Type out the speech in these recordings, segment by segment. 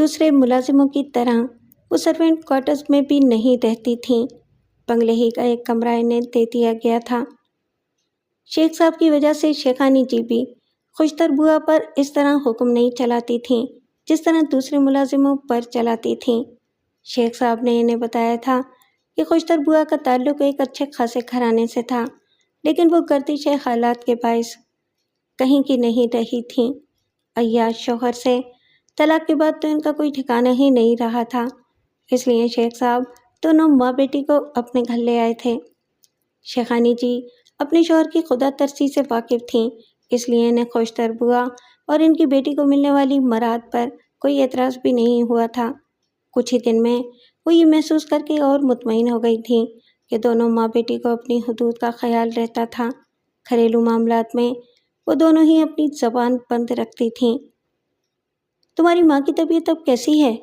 دوسرے ملازموں کی طرح وہ سرونٹ کوارٹرز میں بھی نہیں رہتی تھیں، بنگلے ہی کا ایک کمرہ انہیں دے دیا گیا تھا۔ شیخ صاحب کی وجہ سے شیخانی جی بھی خوشتر بوا پر اس طرح حکم نہیں چلاتی تھیں جس طرح دوسرے ملازموں پر چلاتی تھیں۔ شیخ صاحب نے انہیں بتایا تھا کہ خوشتر بوا کا تعلق ایک اچھے خاصے گھرانے سے تھا، لیکن وہ گردش حالات کے باعث کہیں کی نہیں رہی تھیں۔ عیاش شوہر سے طلاق کے بعد تو ان کا کوئی ٹھکانہ ہی نہیں رہا تھا، اس لیے شیخ صاحب دونوں ماں بیٹی کو اپنے گھر لے آئے تھے۔ شیخانی جی اپنے شوہر کی خدا ترسی سے واقف تھیں، اس لیے انہیں خوشتر بوا اور ان کی بیٹی کو ملنے والی مراد پر کوئی اعتراض بھی نہیں ہوا تھا۔ کچھ ہی دن میں وہ یہ محسوس کر کے اور مطمئن ہو گئی تھیں کہ دونوں ماں بیٹی کو اپنی حدود کا خیال رہتا تھا۔ گھریلو معاملات میں وہ دونوں ہی اپنی زبان بند رکھتی تھیں۔ تمہاری ماں کی طبیعت اب کیسی ہے؟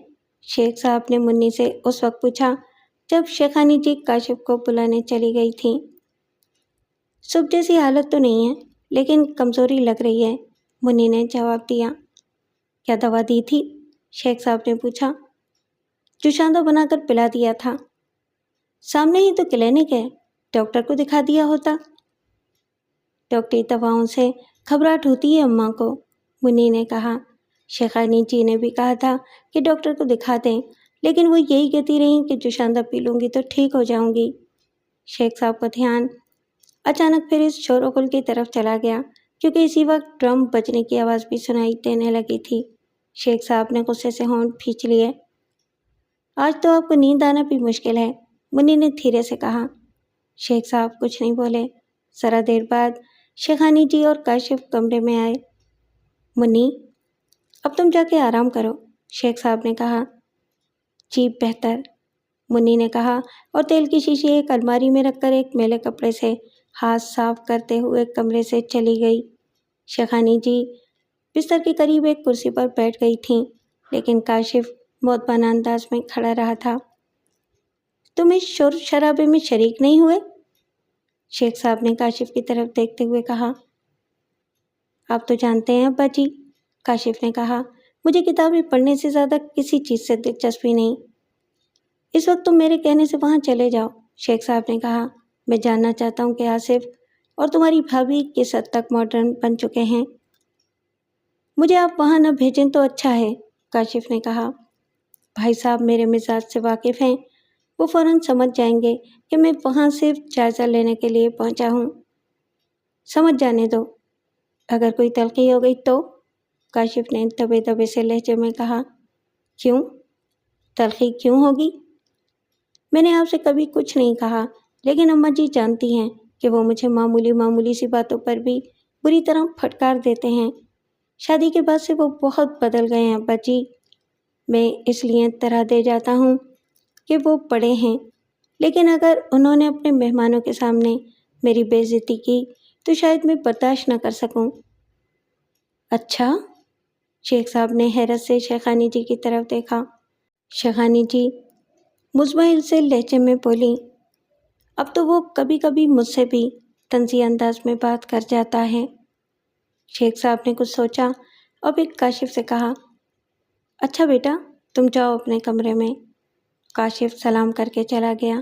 شیخ صاحب نے منی سے اس وقت پوچھا جب شیخانی جی کاشف کو بلانے چلی گئی تھیں۔ صبح جیسی حالت تو نہیں ہے، لیکن کمزوری لگ رہی ہے، منی نے جواب دیا۔ کیا دوا دی تھی؟ شیخ صاحب نے پوچھا۔ جوشاندہ بنا کر پلا دیا تھا۔ سامنے ہی تو کلینک ہے، ڈاکٹر کو دکھا دیا ہوتا۔ ڈاکٹری دواؤں سے گھبراہٹ ہوتی ہے اماں کو، منی نے کہا۔ شیخانی جی نے بھی کہا تھا کہ ڈاکٹر کو دکھا دیں، لیکن وہ یہی کہتی رہیں کہ جوشاندہ پی لوں گی تو ٹھیک ہو جاؤں گی۔ شیخ صاحب کا دھیان اچانک پھر اس شور و غل کی طرف چلا گیا، کیونکہ اسی وقت ڈرم بجنے کی آواز بھی سنائی دینے لگی تھی۔ شیخ صاحب نے غصے سے ہونٹ کھینچ لیے۔ آج تو آپ کو نیند آنا بھی مشکل ہے، منی نے دھیرے سے کہا۔ شیخ صاحب کچھ نہیں بولے۔ ذرا دیر بعد شیخانی جی اور کاشف کمرے میں آئے۔ منی، اب تم جا کے آرام کرو، شیخ صاحب نے کہا۔ جی بہتر، منی نے کہا اور تیل کی شیشی ایک الماری میں رکھ کر ایک میلے کپڑے سے ہاتھ صاف کرتے ہوئے کمرے سے چلی گئی۔ شیخانی جی بستر کے قریب ایک کرسی پر بیٹھ گئی تھیں، لیکن کاشف مؤدبانہ انداز میں کھڑا رہا تھا۔ تم اس شور شرابے میں شریک نہیں ہوئے؟ شیخ صاحب نے کاشف کی طرف دیکھتے ہوئے کہا۔ آپ تو جانتے ہیں ابا جی، کاشف نے کہا، مجھے کتابیں پڑھنے سے زیادہ کسی چیز سے دلچسپی نہیں۔ اس وقت تم میرے کہنے سے وہاں چلے جاؤ، شیخ صاحب نے کہا۔ میں جاننا چاہتا ہوں کہ آصف اور تمہاری بھابھی کس حد تک ماڈرن بن چکے ہیں۔ مجھے آپ وہاں نہ بھیجیں تو اچھا ہے، کاشف نے کہا۔ بھائی صاحب میرے مزاج سے واقف ہیں، وہ فوراً سمجھ جائیں گے کہ میں وہاں صرف جائزہ لینے کے لیے پہنچا ہوں۔ سمجھ جانے دو، اگر کوئی تلخی ہو گئی تو، کاشف نے دبے دبے سے لہجے میں کہا۔ کیوں؟ تلخی کیوں ہوگی؟ میں نے آپ سے کبھی کچھ نہیں کہا، لیکن اماں جی جانتی ہیں کہ وہ مجھے معمولی سی باتوں پر بھی بری طرح پھٹکار دیتے ہیں۔ شادی کے بعد سے وہ بہت بدل گئے ہیں ابا جی۔ میں اس لیے طرح دے جاتا ہوں کہ وہ بڑے ہیں، لیکن اگر انہوں نے اپنے مہمانوں کے سامنے میری بے عزتی کی تو شاید میں برداشت نہ کر سکوں۔ اچھا؟ شیخ صاحب نے حیرت سے شیخانی جی کی طرف دیکھا۔ شیخانی جی مزمحل سے لہجے میں بولی، اب تو وہ کبھی کبھی مجھ سے بھی طنزی انداز میں بات کر جاتا ہے۔ شیخ صاحب نے کچھ سوچا اور پھر کاشف سے کہا، اچھا بیٹا تم جاؤ اپنے کمرے میں۔ کاشف سلام کر کے چلا گیا۔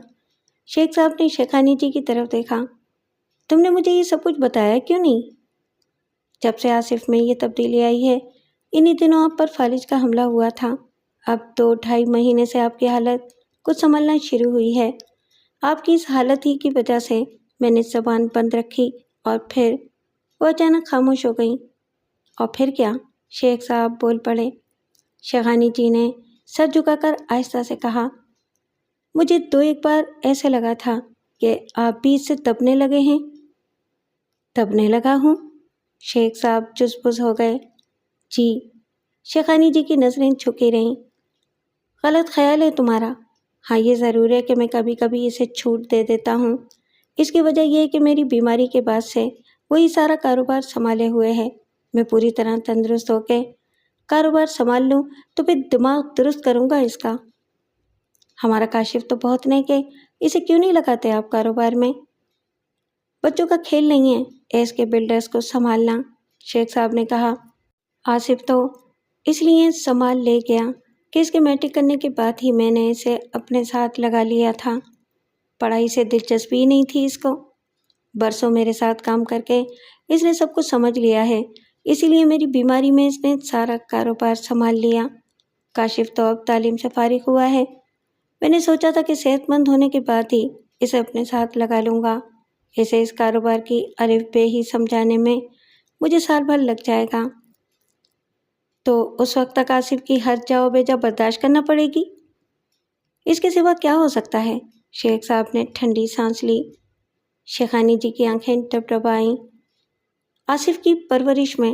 شیخ صاحب نے شیخانی جی کی طرف دیکھا، تم نے مجھے یہ سب کچھ بتایا کیوں نہیں؟ جب سے آصف میں یہ تبدیلی آئی ہے، انہی دنوں آپ پر فالج کا حملہ ہوا تھا۔ اب 2-2.5 مہینے سے آپ کی حالت کچھ سنبھلنا شروع ہوئی ہے۔ آپ کی اس حالت ہی کی وجہ سے میں نے زبان بند رکھی اور پھر وہ اچانک خاموش ہو گئی۔ اور پھر کیا؟ شیخ صاحب بول پڑے۔ شیخانی جی نے سر جھکا کر آہستہ سے کہا، مجھے 2-1 بار ایسے لگا تھا کہ آپ بھی اس سے دبنے لگے ہیں۔ دبنے لگا ہوں؟ شیخ صاحب جز بز ہو گئے۔ جی، شیخانی جی کی نظریں جھکی رہیں۔ غلط خیال ہے تمہارا۔ ہاں یہ ضرور ہے کہ میں کبھی کبھی اسے چھوٹ دے دیتا ہوں۔ اس کی وجہ یہ ہے کہ میری بیماری کے بعد سے وہی سارا کاروبار سنبھالے ہوئے ہے۔ میں پوری طرح تندرست ہو کے کاروبار سنبھال لوں تو پھر دماغ درست کروں گا اس کا۔ ہمارا کاشف تو بہت نیک ہے، اسے کیوں نہیں لگاتے آپ کاروبار میں؟ بچوں کا کھیل نہیں ہے ایس کے بلڈرز کو سنبھالنا، شیخ صاحب نے کہا۔ آصف تو اس لیے سنبھال لے گیا کہ اس کے میٹرک کرنے کے بعد ہی میں نے اسے اپنے ساتھ لگا لیا تھا۔ پڑھائی سے دلچسپی ہی نہیں تھی اس کو۔ برسوں میرے ساتھ کام کر کے اس نے سب کچھ سمجھ لیا ہے، اسی لیے میری بیماری میں اس نے سارا کاروبار سنبھال لیا۔ کاشف تو اب تعلیم سے فارغ ہوا ہے۔ میں نے سوچا تھا کہ صحت مند ہونے کے بعد ہی اسے اپنے ساتھ لگا لوں گا۔ اسے اس کاروبار کی الف بے ہی سمجھانے میں مجھے سال بھر لگ جائے گا۔ تو اس وقت تک آصف کی ہر جا و بیجا برداشت کرنا پڑے گی؟ اس کے سوا کیا ہو سکتا ہے؟ شیخ صاحب نے ٹھنڈی سانس لی۔ شیخانی جی کی آنکھیں ڈبڈبائیں۔ آصف کی پرورش میں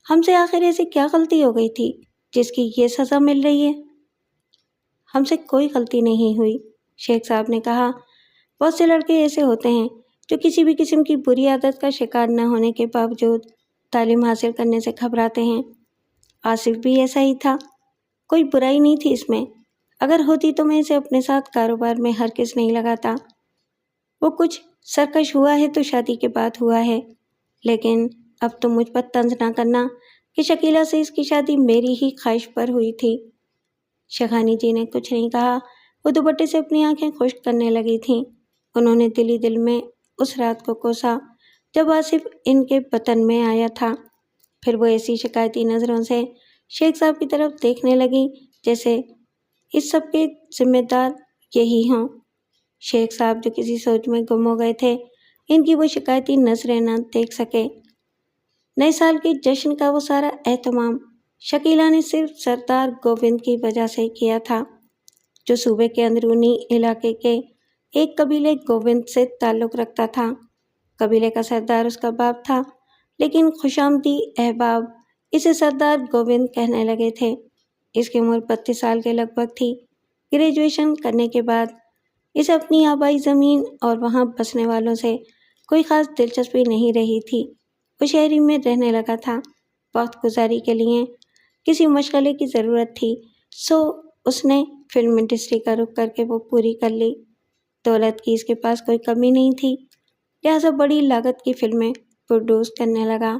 ہم سے آخر ایسی کیا غلطی ہو گئی تھی جس کی یہ سزا مل رہی ہے؟ ہم سے کوئی غلطی نہیں ہوئی، شیخ صاحب نے کہا۔ بہت سے لڑکے ایسے ہوتے ہیں جو کسی بھی قسم کی بری عادت کا شکار نہ ہونے کے باوجود تعلیم حاصل کرنے سے گھبراتے ہیں۔ آصف بھی ایسا ہی تھا، کوئی برائی نہیں تھی اس میں۔ اگر ہوتی تو میں اسے اپنے ساتھ کاروبار میں ہرگز نہیں لگاتا۔ وہ کچھ سرکش ہوا ہے تو شادی کے بعد ہوا ہے، لیکن اب تم مجھ پر طنز نہ کرنا کہ شکیلہ سے اس کی شادی میری ہی خواہش پر ہوئی تھی۔ شیخانی جی نے کچھ نہیں کہا، وہ دوپٹے سے اپنی آنکھیں خشک کرنے لگی تھیں۔ انہوں نے دل ہی دل میں اس رات کو کوسا جب آصف ان کے وطن میں آیا تھا۔ پھر وہ ایسی شکایتی نظروں سے شیخ صاحب کی طرف دیکھنے لگی جیسے اس سب کے ذمہ دار یہی ہوں۔ شیخ صاحب جو کسی سوچ میں گم ہو گئے تھے، ان کی وہ شکایتی نظریں نہ دیکھ سکے۔ نئے سال کے جشن کا وہ سارا اہتمام شکیلہ نے صرف سردار گووند کی وجہ سے کیا تھا، جو صوبے کے اندرونی علاقے کے ایک قبیلے گووند سے تعلق رکھتا تھا۔ قبیلے کا سردار اس کا باپ تھا، لیکن خوشامدی احباب اسے سردار گووند کہنے لگے تھے۔ اس کی عمر 32 سال کے لگ بھگ تھی۔ گریجویشن کرنے کے بعد اسے اپنی آبائی زمین اور وہاں بسنے والوں سے کوئی خاص دلچسپی نہیں رہی تھی۔ وہ شہری میں رہنے لگا تھا۔ وقت گزاری کے لیے کسی مشغلے کی ضرورت تھی، سو اس نے فلم انڈسٹری کا رخ کر کے وہ پوری کر لی۔ دولت کی اس کے پاس کوئی کمی نہیں تھی، لہٰذا بڑی لاگت کی فلمیں پروڈیوس کرنے لگا۔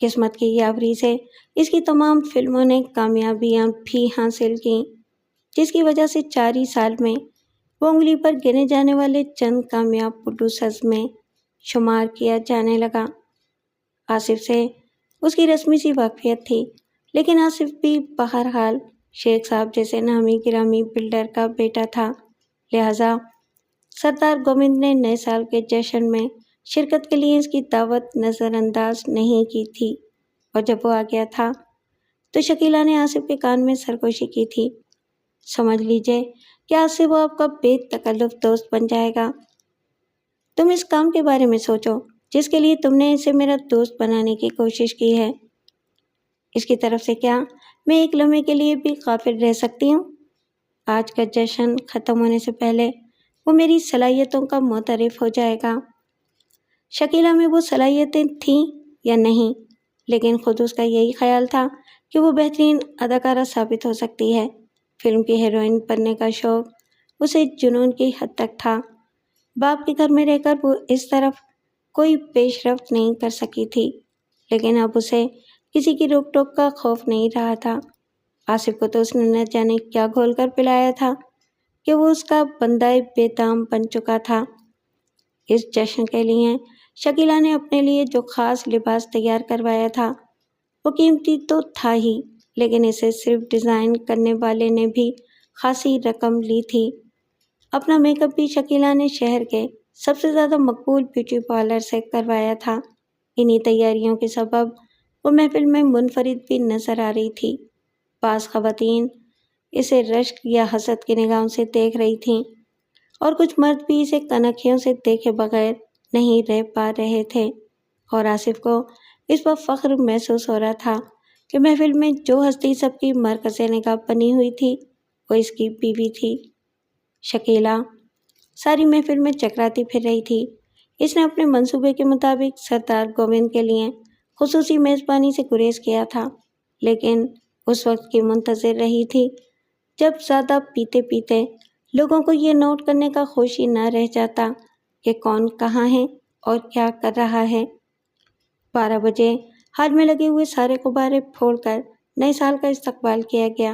قسمت کی یاوری سے اس کی تمام فلموں نے کامیابیاں بھی حاصل کیں، جس کی وجہ سے 4 ہی سال میں وہ انگلی پر گنے جانے والے چند کامیاب پروڈیوسرز میں شمار کیا جانے لگا۔ آصف سے اس کی رسمی سی واقفیت تھی، لیکن آصف بھی بہرحال شیخ صاحب جیسے نامی گرامی بلڈر کا بیٹا تھا، لہٰذا سردار گووند نے نئے سال کے جشن میں شرکت کے لیے اس کی دعوت نظر انداز نہیں کی تھی، اور جب وہ آ گیا تھا تو شکیلہ نے آصف کے کان میں سرگوشی کی تھی۔ سمجھ لیجئے کہ آج سے وہ آپ کا بے تکلف دوست بن جائے گا۔ تم اس کام کے بارے میں سوچو جس کے لیے تم نے اسے میرا دوست بنانے کی کوشش کی ہے۔ اس کی طرف سے کیا میں ایک لمحے کے لیے بھی غافل رہ سکتی ہوں؟ آج کا جشن ختم ہونے سے پہلے وہ میری صلاحیتوں کا معترف ہو جائے گا۔ شکیلہ میں وہ صلاحیتیں تھیں یا نہیں، لیکن خود اس کا یہی خیال تھا کہ وہ بہترین اداکارہ ثابت ہو سکتی ہے۔ فلم کی ہیروئن بننے کا شوق اسے جنون کی حد تک تھا۔ باپ کے گھر میں رہ کر وہ اس طرف کوئی پیش رفت نہیں کر سکی تھی، لیکن اب اسے کسی کی روک ٹوک کا خوف نہیں رہا تھا۔ آصف کو تو اس نے نہ جانے کیا گھول کر پلایا تھا کہ وہ اس کا بندہ بے دام بن چکا تھا۔ اس جشن کے لیے شکیلہ نے اپنے لیے جو خاص لباس تیار کروایا تھا وہ قیمتی تو تھا ہی، لیکن اسے صرف ڈیزائن کرنے والے نے بھی خاصی رقم لی تھی۔ اپنا میک اپ بھی شکیلہ نے شہر کے سب سے زیادہ مقبول بیوٹی پارلر سے کروایا تھا۔ انہی تیاریوں کے سبب وہ محفل میں منفرد بھی نظر آ رہی تھی۔ بعض خواتین اسے رشک یا حسد کی نگاہوں سے دیکھ رہی تھیں، اور کچھ مرد بھی اسے کنکھیوں سے دیکھے بغیر نہیں رہ پا رہے تھے، اور آصف کو اس پر فخر محسوس ہو رہا تھا کہ محفل میں جو ہستی سب کی مرکز نگاہ بنی ہوئی تھی وہ اس کی بیوی تھی۔ شکیلہ ساری محفل میں چکراتی پھر رہی تھی۔ اس نے اپنے منصوبے کے مطابق سردار گووند کے لیے خصوصی میزبانی سے گریز کیا تھا، لیکن اس وقت کی منتظر رہی تھی جب زیادہ پیتے پیتے لوگوں کو یہ نوٹ کرنے کا ہوش ہی نہ رہ جاتا کہ کون کہاں ہے اور کیا کر رہا ہے۔ 12 بجے ہال میں لگے ہوئے سارے غبارے پھوڑ کر نئے سال کا استقبال کیا گیا۔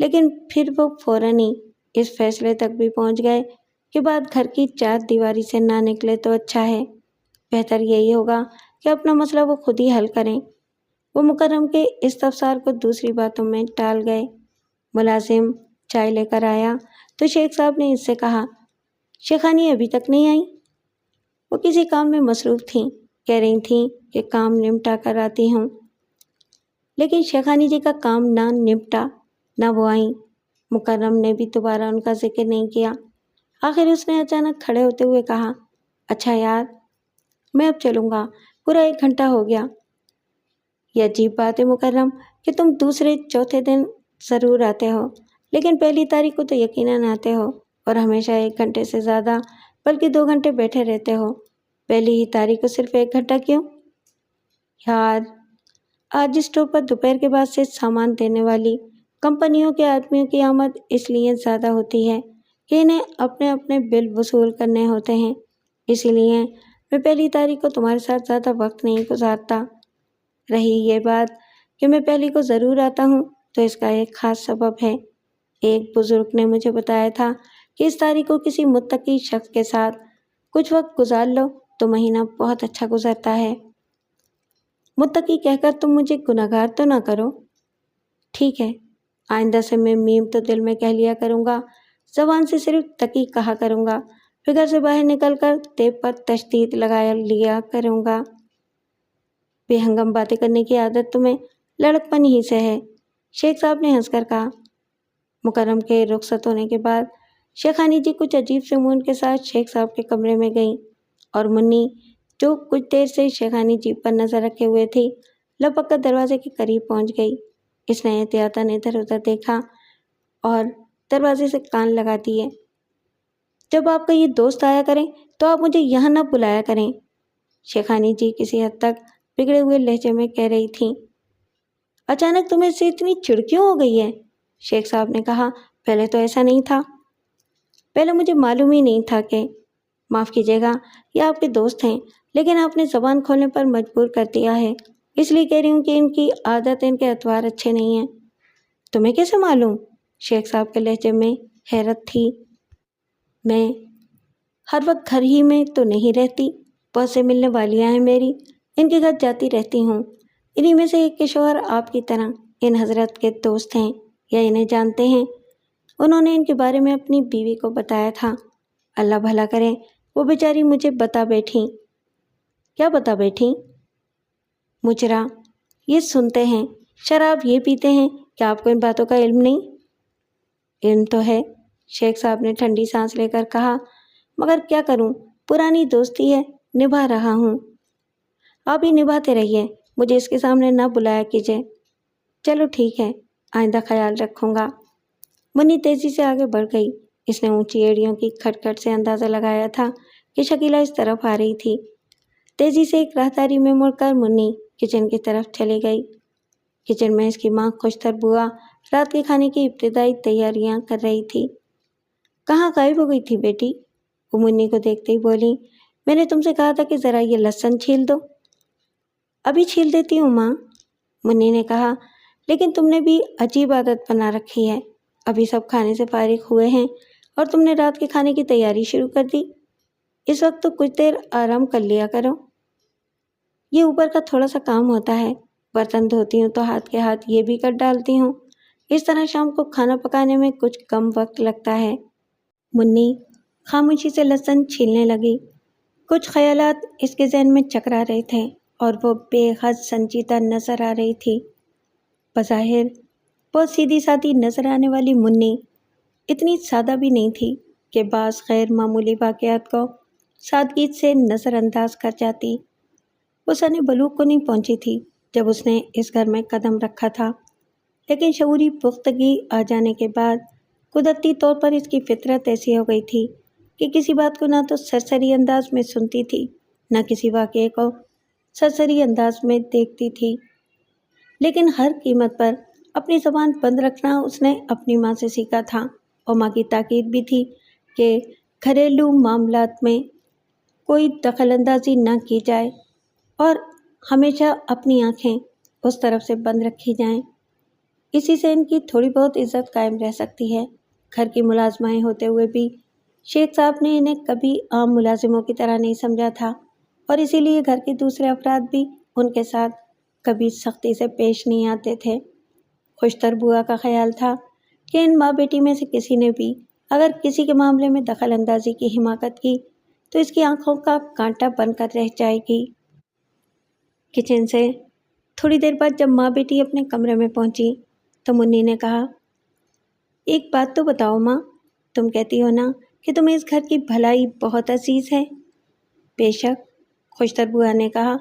لیکن پھر وہ فوراً ہی اس فیصلے تک بھی پہنچ گئے کہ بات گھر کی چار دیواری سے نہ نکلے تو اچھا ہے، بہتر یہی ہوگا کہ اپنا مسئلہ وہ خود ہی حل کریں۔ وہ مکرم کے استفسار کو دوسری باتوں میں ٹال گئے۔ ملازم چائے لے کر آیا تو شیخ صاحب نے اس سے کہا، شیخانی ابھی تک نہیں آئی؟ وہ کسی کام میں مصروف تھیں، کہہ رہی تھیں کہ کام نمٹا کر آتی ہوں، لیکن شیخانی جی کا کام نہ نمٹا نہ وہ آئیں۔ مکرم نے بھی دوبارہ ان کا ذکر نہیں کیا۔ آخر اس نے اچانک کھڑے ہوتے ہوئے کہا، اچھا یار، میں اب چلوں گا، پورا 1 گھنٹہ ہو گیا۔ یہ عجیب بات ہے مکرم کہ تم دوسرے چوتھے دن ضرور آتے ہو، لیکن پہلی تاریخ کو تو یقیناً آتے ہو، اور ہمیشہ 1 گھنٹے سے زیادہ بلکہ 2 گھنٹے بیٹھے رہتے ہو۔ پہلی ہی تاریخ کو صرف 1 گھنٹہ کیوں؟ یار، آج اسٹور پر دوپہر کے بعد سے سامان دینے والی کمپنیوں کے آدمیوں کی آمد اس لیے زیادہ ہوتی ہے کہ انہیں اپنے اپنے بل وصول کرنے ہوتے ہیں، اسی لیے میں پہلی تاریخ کو تمہارے ساتھ زیادہ وقت نہیں گزارتا۔ رہی یہ بات کہ میں پہلی کو ضرور آتا ہوں تو اس کا ایک خاص سبب ہے۔ ایک بزرگ نے مجھے بتایا تھا کہ اس تاریخ کو کسی متقی شخص کے ساتھ کچھ وقت گزار لو تو مہینہ بہت اچھا گزرتا ہے۔ متقی کہہ کر تم مجھے گناہگار تو نہ کرو۔ ٹھیک ہے، آئندہ سے میں میم تو دل میں کہہ لیا کروں گا، زبان سے صرف تقی کہا کروں گا، پھر گھر سے باہر نکل کر تے پر تشدید لگا لیا کروں گا۔ بے ہنگم باتیں کرنے کی عادت تمہیں لڑکپن ہی سے ہے، شیخ صاحب نے ہنس کر کہا۔ مکرم کے رخصت ہونے کے بعد شیخانی جی کچھ عجیب سے مون کے ساتھ شیخ صاحب کے کمرے میں گئیں، اور منی جو کچھ دیر سے شیخانی جی پر نظر رکھے ہوئے تھی، لپک کر دروازے کے قریب پہنچ گئی۔ اس نے احتیاطاً ادھر ادھر دیکھا اور دروازے سے کان لگا دیے۔ جب آپ کا یہ دوست آیا کریں تو آپ مجھے یہاں نہ بلایا کریں، شیخانی جی کسی حد تک بگڑے ہوئے لہجے میں کہہ رہی تھیں۔ اچانک تمہیں سے اتنی چڑ کیوں ہو گئی ہے؟ شیخ صاحب نے کہا، پہلے تو ایسا نہیں تھا، پہلے مجھے معلوم ہی نہیں تھا کہ، معاف کیجیے گا، یہ آپ کے دوست ہیں، لیکن آپ نے زبان کھولنے پر مجبور کر دیا ہے، اس لیے کہہ رہی ہوں کہ ان کی عادت، ان کے اطوار اچھے نہیں ہیں۔ تمہیں کیسے معلوم؟ شیخ صاحب کے لہجے میں حیرت تھی۔ میں ہر وقت گھر ہی میں تو نہیں رہتی، بہت سے ملنے والیاں ہیں میری، ان کے گھر جاتی رہتی ہوں۔ انہی میں سے ایک کے شوہر آپ کی طرح ان حضرت کے دوست ہیں یا انہیں جانتے ہیں۔ انہوں نے ان کے بارے میں اپنی بیوی کو بتایا تھا۔ اللہ بھلا کرے، وہ بیچاری مجھے بتا بیٹھیں۔ کیا بتا بیٹھیں؟ مجرا یہ سنتے ہیں، شراب یہ پیتے ہیں، کیا آپ کو ان باتوں کا علم نہیں؟ علم تو ہے، شیخ صاحب نے ٹھنڈی سانس لے کر کہا، مگر کیا کروں، پرانی دوستی ہے، نبھا رہا ہوں۔ آپ ہی نبھاتے رہیے، مجھے اس کے سامنے نہ بلایا کیجیے۔ چلو ٹھیک ہے، آئندہ خیال رکھوں گا۔ منی تیزی سے آگے بڑھ گئی۔ اس نے اونچی ایڑیوں کی کھٹکھٹ سے اندازہ لگایا تھا کہ شکیلہ اس طرف آ رہی تھی۔ تیزی سے ایک راہداری میں مڑ کر منی کچن کی طرف چلی گئی۔ کچن میں اس کی ماں خوشتر بوا رات کے کھانے کی ابتدائی تیاریاں کر رہی تھی۔ کہاں غائب ہو گئی تھی بیٹی؟ وہ منی کو دیکھتے ہی بولی، میں نے تم سے کہا تھا کہ ذرا یہ لہسن چھیل دو۔ ابھی چھیل دیتی ہوں ماں، منی نے کہا، لیکن تم نے بھی عجیب عادت بنا رکھی ہے، ابھی سب کھانے سے فارغ ہوئے ہیں اور تم نے رات کے کھانے کی تیاری شروع کر دی۔ اس وقت تو کچھ دیر آرام کر لیا کرو۔ یہ اوپر کا تھوڑا سا کام ہوتا ہے، برتن دھوتی ہوں تو ہاتھ کے ہاتھ یہ بھی کر ڈالتی ہوں، اس طرح شام کو کھانا پکانے میں کچھ کم وقت لگتا ہے۔ منی خاموشی سے لہسن چھیلنے لگی۔ کچھ خیالات اس کے ذہن میں چکرا رہے تھے اور وہ بے حد سنجیدہ نظر آ رہی تھی۔ بظاہر بہت سیدھی سادی نظر آنے والی منی اتنی سادہ بھی نہیں تھی کہ بعض غیر معمولی واقعات کو سادگی سے نظر انداز کر جاتی۔ وہ سن بلوغ کو نہیں پہنچی تھی جب اس نے اس گھر میں قدم رکھا تھا، لیکن شعوری پختگی آ جانے کے بعد قدرتی طور پر اس کی فطرت ایسی ہو گئی تھی کہ کسی بات کو نہ تو سرسری انداز میں سنتی تھی، نہ کسی واقعے کو سرسری انداز میں دیکھتی تھی۔ لیکن ہر قیمت پر اپنی زبان بند رکھنا اس نے اپنی ماں سے سیکھا تھا، اور ماں کی تاکید بھی تھی کہ گھریلو معاملات میں کوئی دخل اندازی نہ کی جائے اور ہمیشہ اپنی آنکھیں اس طرف سے بند رکھی جائیں۔ اسی سے ان کی تھوڑی بہت عزت قائم رہ سکتی ہے۔ گھر کی ملازمائیں ہوتے ہوئے بھی شیخ صاحب نے انہیں کبھی عام ملازموں کی طرح نہیں سمجھا تھا، اور اسی لیے گھر کے دوسرے افراد بھی ان کے ساتھ کبھی سختی سے پیش نہیں آتے تھے۔ خوشتر بوا کا خیال تھا کہ ان ماں بیٹی میں سے کسی نے بھی اگر کسی کے معاملے میں دخل اندازی کی حماقت کی تو اس کی آنکھوں کا کانٹا بن کر رہ جائے گی۔ کچن سے تھوڑی دیر بعد جب ماں بیٹی اپنے کمرے میں پہنچی تو منی نے کہا، ایک بات تو بتاؤ ماں، تم کہتی ہو نا کہ تمہیں اس گھر کی بھلائی بہت عزیز ہے؟ بے شک، خوشتر بوا نے کہا،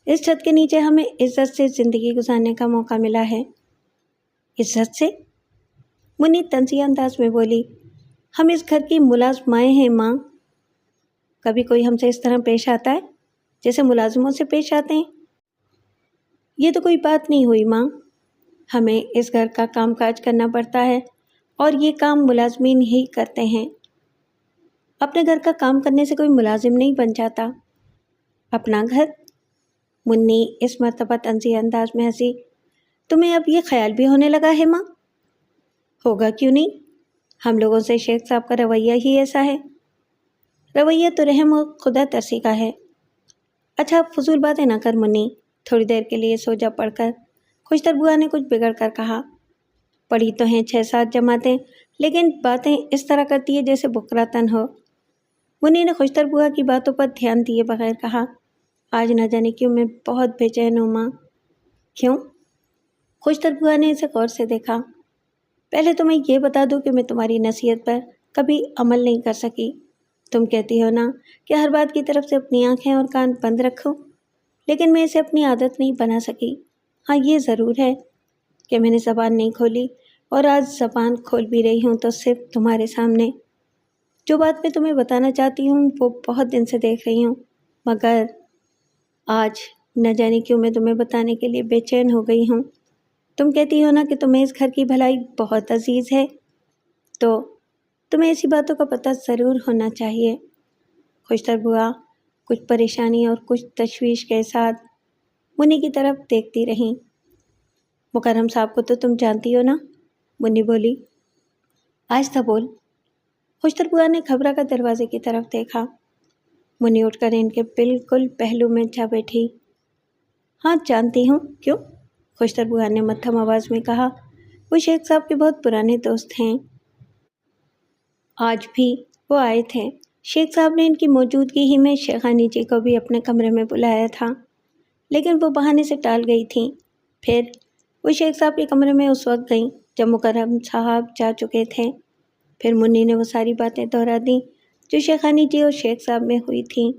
اس چھت کے نیچے ہمیں عزت سے زندگی گزارنے کا موقع ملا ہے۔ عزت سے؟ منی طنزیہ انداز میں بولی، ہم اس گھر کی ملازمائیں ہیں ماں۔ کبھی کوئی ہم سے اس طرح پیش آتا ہے جیسے ملازموں سے پیش آتے ہیں؟ یہ تو کوئی بات نہیں ہوئی ماں، ہمیں اس گھر کا کام کاج کرنا پڑتا ہے اور یہ کام ملازمین ہی کرتے ہیں۔ اپنے گھر کا کام کرنے سے کوئی ملازم نہیں بن جاتا۔ اپنا گھر؟ منی اس مرتبہ طنزیہ انداز میں ہنسی، تمہیں اب یہ خیال بھی ہونے لگا ہے ماں؟ ہوگا کیوں نہیں، ہم لوگوں سے شیخ صاحب کا رویہ ہی ایسا ہے۔ رویہ تو رحم و خدا ترسی کا ہے۔ اچھا فضول باتیں نہ کر منی، تھوڑی دیر کے لیے سو جا پڑھ کر۔ خوشتر بوا نے کچھ بگڑ کر کہا، پڑھی تو ہیں 6-7 جماعتیں، لیکن باتیں اس طرح کرتی ہے جیسے بکرا تن ہو۔ منی نے خوشتر بوا کی باتوں پر دھیان دیے بغیر کہا، آج نہ جانے کیوں میں بہت بے چین ہوں ماں۔ کیوں؟ خوشتر بوا نے اسے غور سے دیکھا۔ پہلے تو میں یہ بتا دوں کہ میں تمہاری نصیحت پر کبھی عمل نہیں کر سکی۔ تم کہتی ہو نا کہ ہر بات کی طرف سے اپنی آنکھیں اور کان بند رکھو، لیکن میں اسے اپنی عادت نہیں بنا سکی۔ ہاں یہ ضرور ہے کہ میں نے زبان نہیں کھولی، اور آج زبان کھول بھی رہی ہوں تو صرف تمہارے سامنے۔ جو بات میں تمہیں بتانا چاہتی ہوں وہ بہت دن سے دیکھ رہی ہوں، مگر آج نہ جانے کیوں میں تمہیں بتانے کے لیے بے چین ہو گئی ہوں۔ تم کہتی ہو نا کہ تمہیں اس گھر کی بھلائی بہت عزیز ہے، تو تمہیں ایسی باتوں کا پتہ ضرور ہونا چاہیے۔ خوشتر بوا کچھ پریشانی اور کچھ تشویش کے ساتھ منی کی طرف دیکھتی رہیں۔ مکرم صاحب کو تو تم جانتی ہو نا؟ منی بولی۔ آہستہ بول۔ خوشتر بوا نے گھبرا کر دروازے کی طرف دیکھا۔ منی اٹھ کر ان کے بالکل پہلو میں جا بیٹھی۔ ہاں جانتی ہوں، کیوں؟ خوشتر بوا نے مدھم آواز میں کہا، وہ شیخ صاحب کے بہت پرانے دوست ہیں۔ آج بھی وہ آئے تھے۔ شیخ صاحب نے ان کی موجودگی ہی میں شیخانی جی کو بھی اپنے کمرے میں بلایا تھا، لیکن وہ بہانے سے ٹال گئی تھیں۔ پھر وہ شیخ صاحب کے کمرے میں اس وقت گئیں جب مکرم صاحب جا چکے تھے۔ پھر منی نے وہ ساری باتیں دہرا دیں جو شیخانی جی اور شیخ صاحب میں ہوئی تھیں۔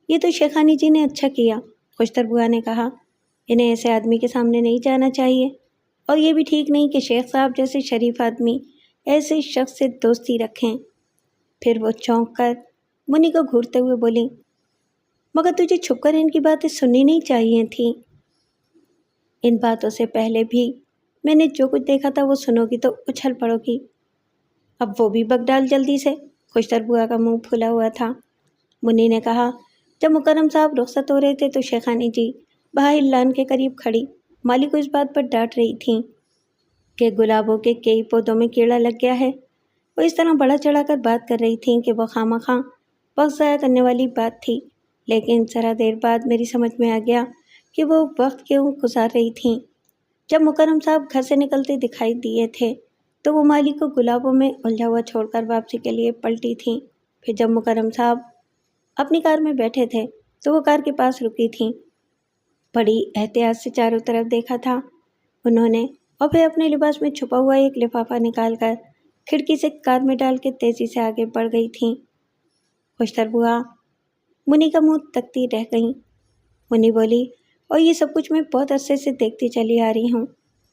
یہ تو شیخانی جی نے اچھا کیا، خوشتر بوا نے کہا، انہیں ایسے آدمی کے سامنے نہیں جانا چاہیے، اور یہ بھی ٹھیک نہیں کہ شیخ صاحب جیسے شریف آدمی ایسے شخص سے دوستی رکھیں۔ پھر وہ چونک کر منی کو گھورتے ہوئے بولی، مگر تجھے چھپ کر ان کی باتیں سننی نہیں چاہیے تھیں۔ ان باتوں سے پہلے بھی میں نے جو کچھ دیکھا تھا وہ سنو گی تو اچھل پڑو گی۔ اب وہ بھی بک ڈال جلدی سے۔ خوشتر بوا کا منہ پھلا ہوا تھا۔ منی نے کہا، جب مکرم صاحب رخصت ہو رہے تھے تو شیخانی جی باہر لان کے قریب کھڑی مالی کو اس بات پر ڈانٹ رہی تھیں کہ گلابوں کے کئی پودوں میں کیڑا لگ گیا ہے۔ وہ اس طرح بڑا چڑھا کر بات کر رہی تھیں کہ وہ خواہ وقت ضائع کرنے والی بات تھی، لیکن ذرا دیر بعد میری سمجھ میں آ گیا کہ وہ وقت کیوں گزار رہی تھیں۔ جب مکرم صاحب گھر سے نکلتے دکھائی دیے تھے تو وہ مالی کو گلابوں میں الجھا ہوا چھوڑ کر واپسی کے لیے پلٹی تھیں۔ پھر جب مکرم صاحب اپنی کار میں بیٹھے تھے تو وہ کار کے پاس رکی تھیں۔ بڑی احتیاط سے چاروں طرف دیکھا تھا انہوں نے، اور پھر اپنے لباس میں چھپا ہوا ایک لفافہ نکال کر کھڑکی سے کار میں ڈال کے تیزی سے آگے بڑھ گئی تھیں۔ خوشتر بوا منی کا منہ تکتی رہ گئیں۔ منی بولی، اور یہ سب کچھ میں بہت عرصے سے دیکھتی چلی آ رہی ہوں،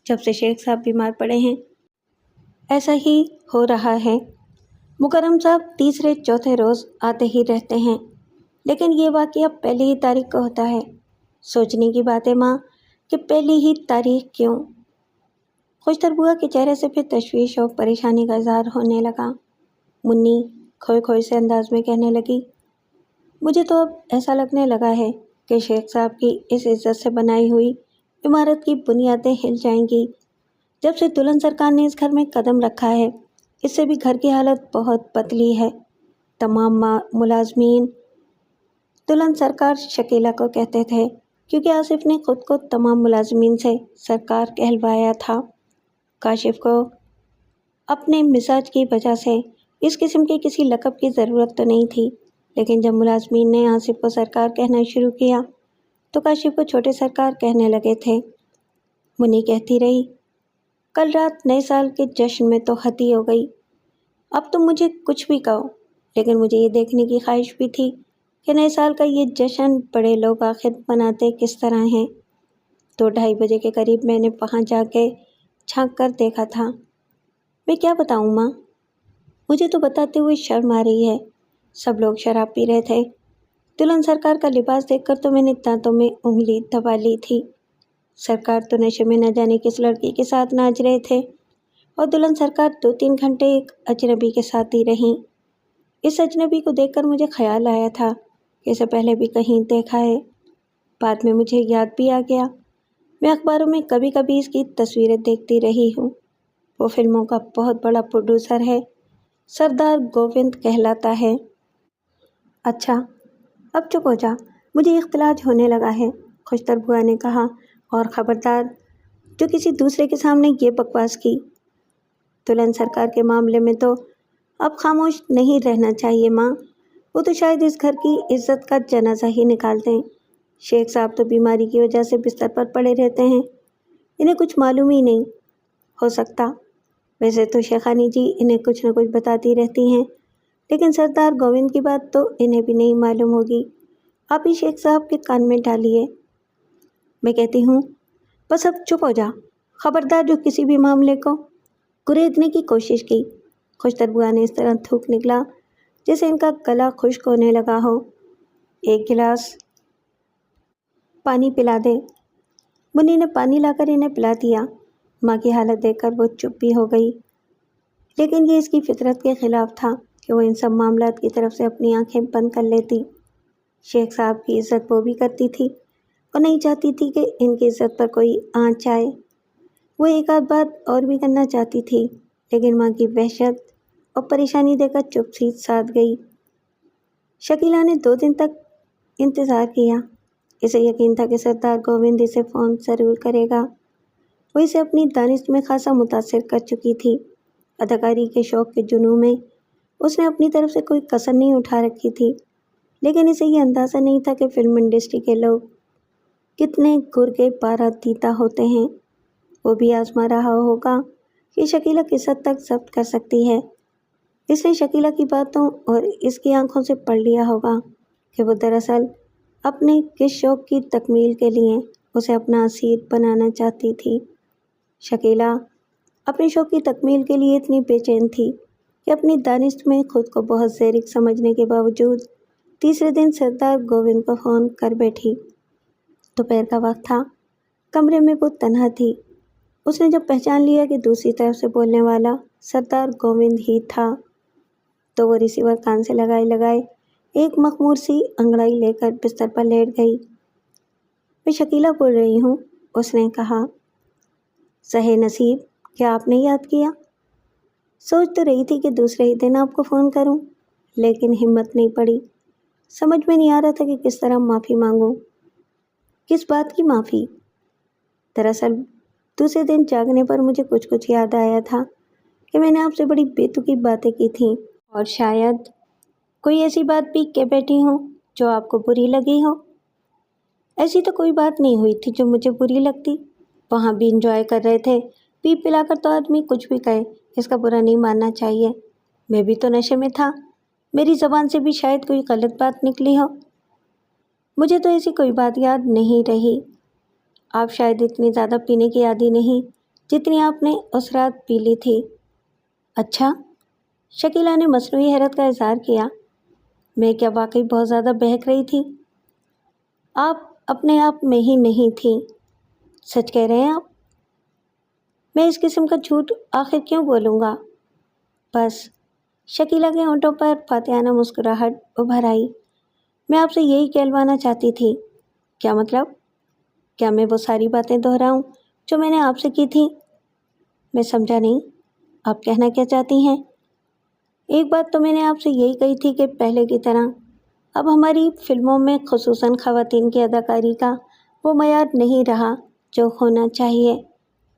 جب سے شیخ صاحب بیمار پڑے ہیں ایسا ہی ہو رہا ہے۔ مکرم صاحب تیسرے چوتھے روز آتے ہی رہتے ہیں، لیکن یہ واقعہ پہلی ہی تاریخ کو ہوتا ہے۔ سوچنے کی بات ہے ماں کہ پہلی ہی تاریخ کیوں؟ خوشتر بوا کے چہرے سے پھر تشویش اور پریشانی کا اظہار ہونے لگا۔ منی کھوئے کھوئے سے انداز میں کہنے لگی، مجھے تو اب ایسا لگنے لگا ہے کہ شیخ صاحب کی اس عزت سے بنائی ہوئی عمارت کی بنیادیں ہل جائیں گی جب سے دلہن سرکار نے اس گھر میں قدم رکھا ہے، اس سے بھی گھر کی حالت بہت بدلی ہے۔ تمام ملازمین دلہن سرکار شکیلہ کو کہتے تھے، کیونکہ آصف نے خود کو تمام ملازمین سے سرکار کہلوایا تھا۔ کاشف کو اپنے مزاج کی وجہ سے اس قسم کے کسی لقب کی ضرورت تو نہیں تھی، لیکن جب ملازمین نے آصف کو سرکار کہنا شروع کیا تو کاشف کو چھوٹے سرکار کہنے لگے تھے۔ منی کہتی رہی، کل رات نئے سال کے جشن میں تو حد ہی ہو گئی۔ اب تم مجھے کچھ بھی کہو، لیکن مجھے یہ دیکھنے کی خواہش بھی تھی کہ نئے سال کا یہ جشن بڑے لوگ آخر مناتے کس طرح ہیں۔ 2-2:30 بجے کے قریب میں نے وہاں جا کے جھانک کر دیکھا تھا۔ میں کیا بتاؤں ماں؟ مجھے تو بتاتے ہوئے شرم آ رہی ہے۔ سب لوگ شراب پی رہے تھے۔ دلہن سرکار کا لباس دیکھ کر تو میں نے دانتوں میں انگلی دبا لی تھی۔ سرکار تو نشے میں نہ جانے کس لڑکی کے ساتھ ناچ رہے تھے، اور دلہن سرکار 2-3 گھنٹے ایک اجنبی کے ساتھ ہی رہیں۔ اس اجنبی کو دیکھ کر مجھے خیال آیا تھا کہ اسے پہلے بھی کہیں دیکھا ہے۔ بعد میں مجھے یاد بھی آ گیا، میں اخباروں میں کبھی کبھی اس کی تصویریں دیکھتی رہی ہوں۔ وہ فلموں کا بہت بڑا پروڈیوسر ہے، سردار گووند کہلاتا ہے۔ اچھا، اب چپ ہو جا، مجھے اختلاط ہونے لگا ہے، خوشتر بوا نے کہا، اور خبردار جو کسی دوسرے کے سامنے یہ بکواس کی۔ دلہن سرکار کے معاملے میں تو اب خاموش نہیں رہنا چاہیے ماں، وہ تو شاید اس گھر کی عزت کا جنازہ ہی نکال دیں۔ شیخ صاحب تو بیماری کی وجہ سے بستر پر پڑے رہتے ہیں، انہیں کچھ معلوم ہی نہیں ہو سکتا۔ ویسے تو شیخانی جی انہیں کچھ نہ کچھ بتاتی رہتی ہیں، لیکن سردار گووند کی بات تو انہیں بھی نہیں معلوم ہوگی، آپ ہی شیخ صاحب کے کان میں ڈالیے۔ میں کہتی ہوں بس اب چپ ہو جا، خبردار جو کسی بھی معاملے کو گریدنے کی کوشش کی۔ خوشتر بوا نے اس طرح تھوک نکلا جیسے ان کا گلا خشک ہونے لگا ہو۔ ایک گلاس پانی پلا دے۔ منی نے پانی لا کر انہیں پلا دیا۔ ماں کی حالت دیکھ کر وہ چپ بھی ہو گئی، لیکن یہ اس کی فطرت کے خلاف تھا کہ وہ ان سب معاملات کی طرف سے اپنی آنکھیں بند کر لیتی۔ شیخ صاحب کی عزت وہ بھی کرتی تھی اور نہیں چاہتی تھی کہ ان کی عزت پر کوئی آنچ آئے۔ وہ ایک آدھ بات اور بھی کرنا چاہتی تھی، لیکن ماں کی وحشت اور پریشانی دیکھ کر چپ سی ساتھ گئی۔ شکیلہ نے 2 دن تک انتظار کیا۔ اسے یقین تھا کہ سردار گووند اسے فون ضرور کرے گا۔ وہ اسے اپنی دانش میں خاصا متاثر کر چکی تھی۔ اداکاری کے شوق کے جنون میں اس نے اپنی طرف سے کوئی کسر نہیں اٹھا رکھی تھی، لیکن اسے یہ اندازہ نہیں تھا کہ فلم انڈسٹری کے لوگ کتنے گرگے پارا دیتا ہوتے ہیں۔ وہ بھی آزما رہا ہوگا کہ شکیلہ کس حد تک ضبط کر سکتی ہے۔ اس نے شکیلہ کی باتوں اور اس کی آنکھوں سے پڑھ لیا ہوگا کہ وہ دراصل اپنے کس شوق کی تکمیل کے لیے اسے اپنا اسیر بنانا چاہتی تھی۔ شکیلہ اپنے شوق کی تکمیل کے لیے اتنی بے چین تھی کہ اپنی دانش میں خود کو بہت زیرک سمجھنے کے باوجود تیسرے دن سردار گووند کو فون کر بیٹھی۔ دوپہر کا وقت تھا، کمرے میں وہ تنہا تھی۔ اس نے جب پہچان لیا کہ دوسری طرف سے بولنے والا سردار گووند ہی تھا تو وہ ریسیور کان سے لگائے ایک مخمور سی انگڑائی لے کر بستر پر لیٹ گئی۔ میں شکیلہ بول رہی ہوں، اس نے کہا۔ سہے نصیب، کیا آپ نے یاد کیا؟ سوچ تو رہی تھی کہ دوسرے ہی دن آپ کو فون کروں، لیکن ہمت نہیں پڑی۔ سمجھ میں نہیں آ رہا تھا کہ کس طرح معافی مانگوں۔ کس بات کی معافی؟ دراصل دوسرے دن جاگنے پر مجھے کچھ یاد آیا تھا کہ میں نے آپ سے بڑی بے تکی باتیں کی تھیں، اور شاید کوئی ایسی بات بھی کہہ بیٹھی ہوں جو آپ کو بری لگی ہو۔ ایسی تو کوئی بات نہیں ہوئی تھی جو مجھے بری لگتی، وہاں بھی انجوائے کر رہے تھے، پی پلا کر تو آدمی کچھ بھی کہے، اس کا برا نہیں ماننا چاہیے۔ میں بھی تو نشے میں تھا، میری زبان سے بھی شاید کوئی غلط بات نکلی ہو۔ مجھے تو ایسی کوئی بات یاد نہیں رہی۔ آپ شاید اتنی زیادہ پینے کی عادی نہیں جتنی آپ نے اس رات پی لی تھی۔ اچھا؟ شکیلہ نے مصنوعی حیرت کا اظہار کیا۔ میں کیا واقعی بہت زیادہ بہک رہی تھی؟ آپ اپنے آپ میں ہی نہیں تھیں۔ سچ کہہ رہے ہیں آپ؟ میں اس قسم کا جھوٹ آخر کیوں بولوں گا؟ بس۔ شکیلہ کے ہونٹوں پر فاتحانہ مسکراہٹ ابھر آئی۔ میں آپ سے یہی کہلوانا چاہتی تھی۔ کیا مطلب؟ کیا میں وہ ساری باتیں دہراؤں جو میں نے آپ سے کی تھیں؟ میں سمجھا نہیں، آپ کہنا کیا چاہتی ہیں؟ ایک بات تو میں نے آپ سے یہی کہی تھی کہ پہلے کی طرح اب ہماری فلموں میں خصوصاً خواتین کی اداکاری کا وہ معیار نہیں رہا جو ہونا چاہیے۔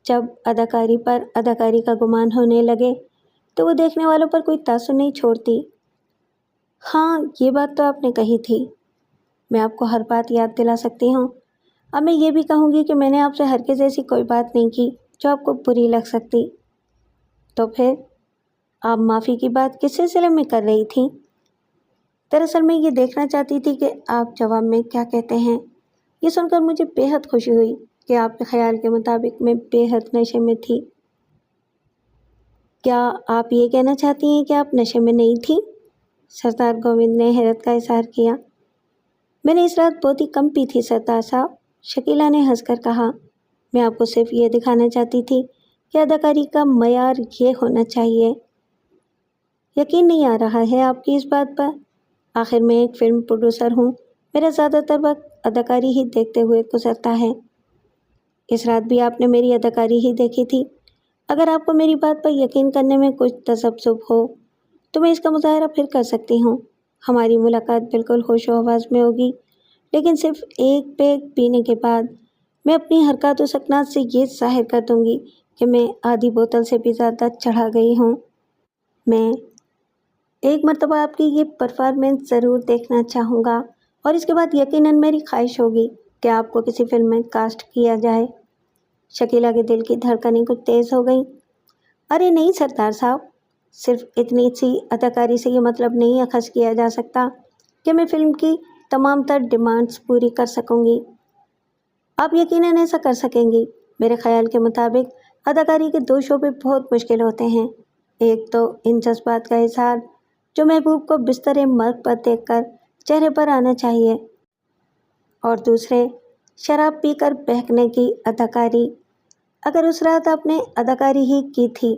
جب اداکاری پر اداکاری کا گمان ہونے لگے تو وہ دیکھنے والوں پر کوئی تاثر نہیں چھوڑتی۔ ہاں، یہ بات تو آپ نے کہی تھی۔ میں آپ کو ہر بات یاد دلا سکتی ہوں۔ اب میں یہ بھی کہوں گی کہ میں نے آپ سے ہرگز ایسی کوئی بات نہیں کی جو آپ کو بری لگ سکتی۔ تو پھر آپ معافی کی بات کس سلسلے میں کر رہی تھیں؟ دراصل میں یہ دیکھنا چاہتی تھی کہ آپ جواب میں کیا کہتے ہیں۔ یہ سن کر مجھے بے حد خوشی ہوئی کہ آپ کے خیال کے مطابق میں بے حد نشے میں تھی۔ کیا آپ یہ کہنا چاہتی ہیں کہ آپ نشے میں نہیں تھیں؟ سردار گووند نے حیرت کا اظہار کیا۔ میں نے اس رات بہت ہی کم پی تھی سردار صاحب، شکیلہ نے ہنس کر کہا۔ میں آپ کو صرف یہ دکھانا چاہتی تھی کہ اداکاری کا معیار یہ ہونا چاہیے۔ یقین نہیں آ رہا ہے آپ کی اس بات پر؟ آخر میں ایک فلم پروڈیوسر ہوں، میرا زیادہ تر وقت اداکاری ہی دیکھتے ہوئے گزرتا ہے۔ اس رات بھی آپ نے میری اداکاری ہی دیکھی تھی۔ اگر آپ کو میری بات پر یقین کرنے میں کچھ تذبذب ہو تو میں اس کا مظاہرہ پھر کر سکتی ہوں۔ ہماری ملاقات بالکل ہوش و حواس میں ہوگی، لیکن صرف ایک پیگ پینے کے بعد میں اپنی حرکات و سکنات سے یہ ظاہر کر دوں گی کہ میں آدھی بوتل سے بھی زیادہ چڑھا گئی ہوں۔ میں ایک مرتبہ آپ کی یہ پرفارمنس ضرور دیکھنا چاہوں گا اور اس کے بعد یقیناً میری خواہش ہوگی کہ آپ کو کسی فلم میں کاسٹ کیا جائے۔ شکیلہ کے دل کی دھڑکنیں کچھ تیز ہو گئیں۔ ارے نہیں سردار صاحب، صرف اتنی سی اداکاری سے یہ مطلب نہیں اخذ کیا جا سکتا کہ میں فلم کی تمام تر ڈیمانڈز پوری کر سکوں گی۔ آپ یقیناً ایسا کر سکیں گی۔ میرے خیال کے مطابق اداکاری کے دو شعبے بہت مشکل ہوتے ہیں۔ ایک تو ان جذبات کا اظہار جو محبوب کو بستر مرگ پر دیکھ کر چہرے پر آنا چاہیے، اور دوسرے شراب پی کر بہکنے کی اداکاری۔ اگر اس رات آپ نے اداکاری ہی کی تھی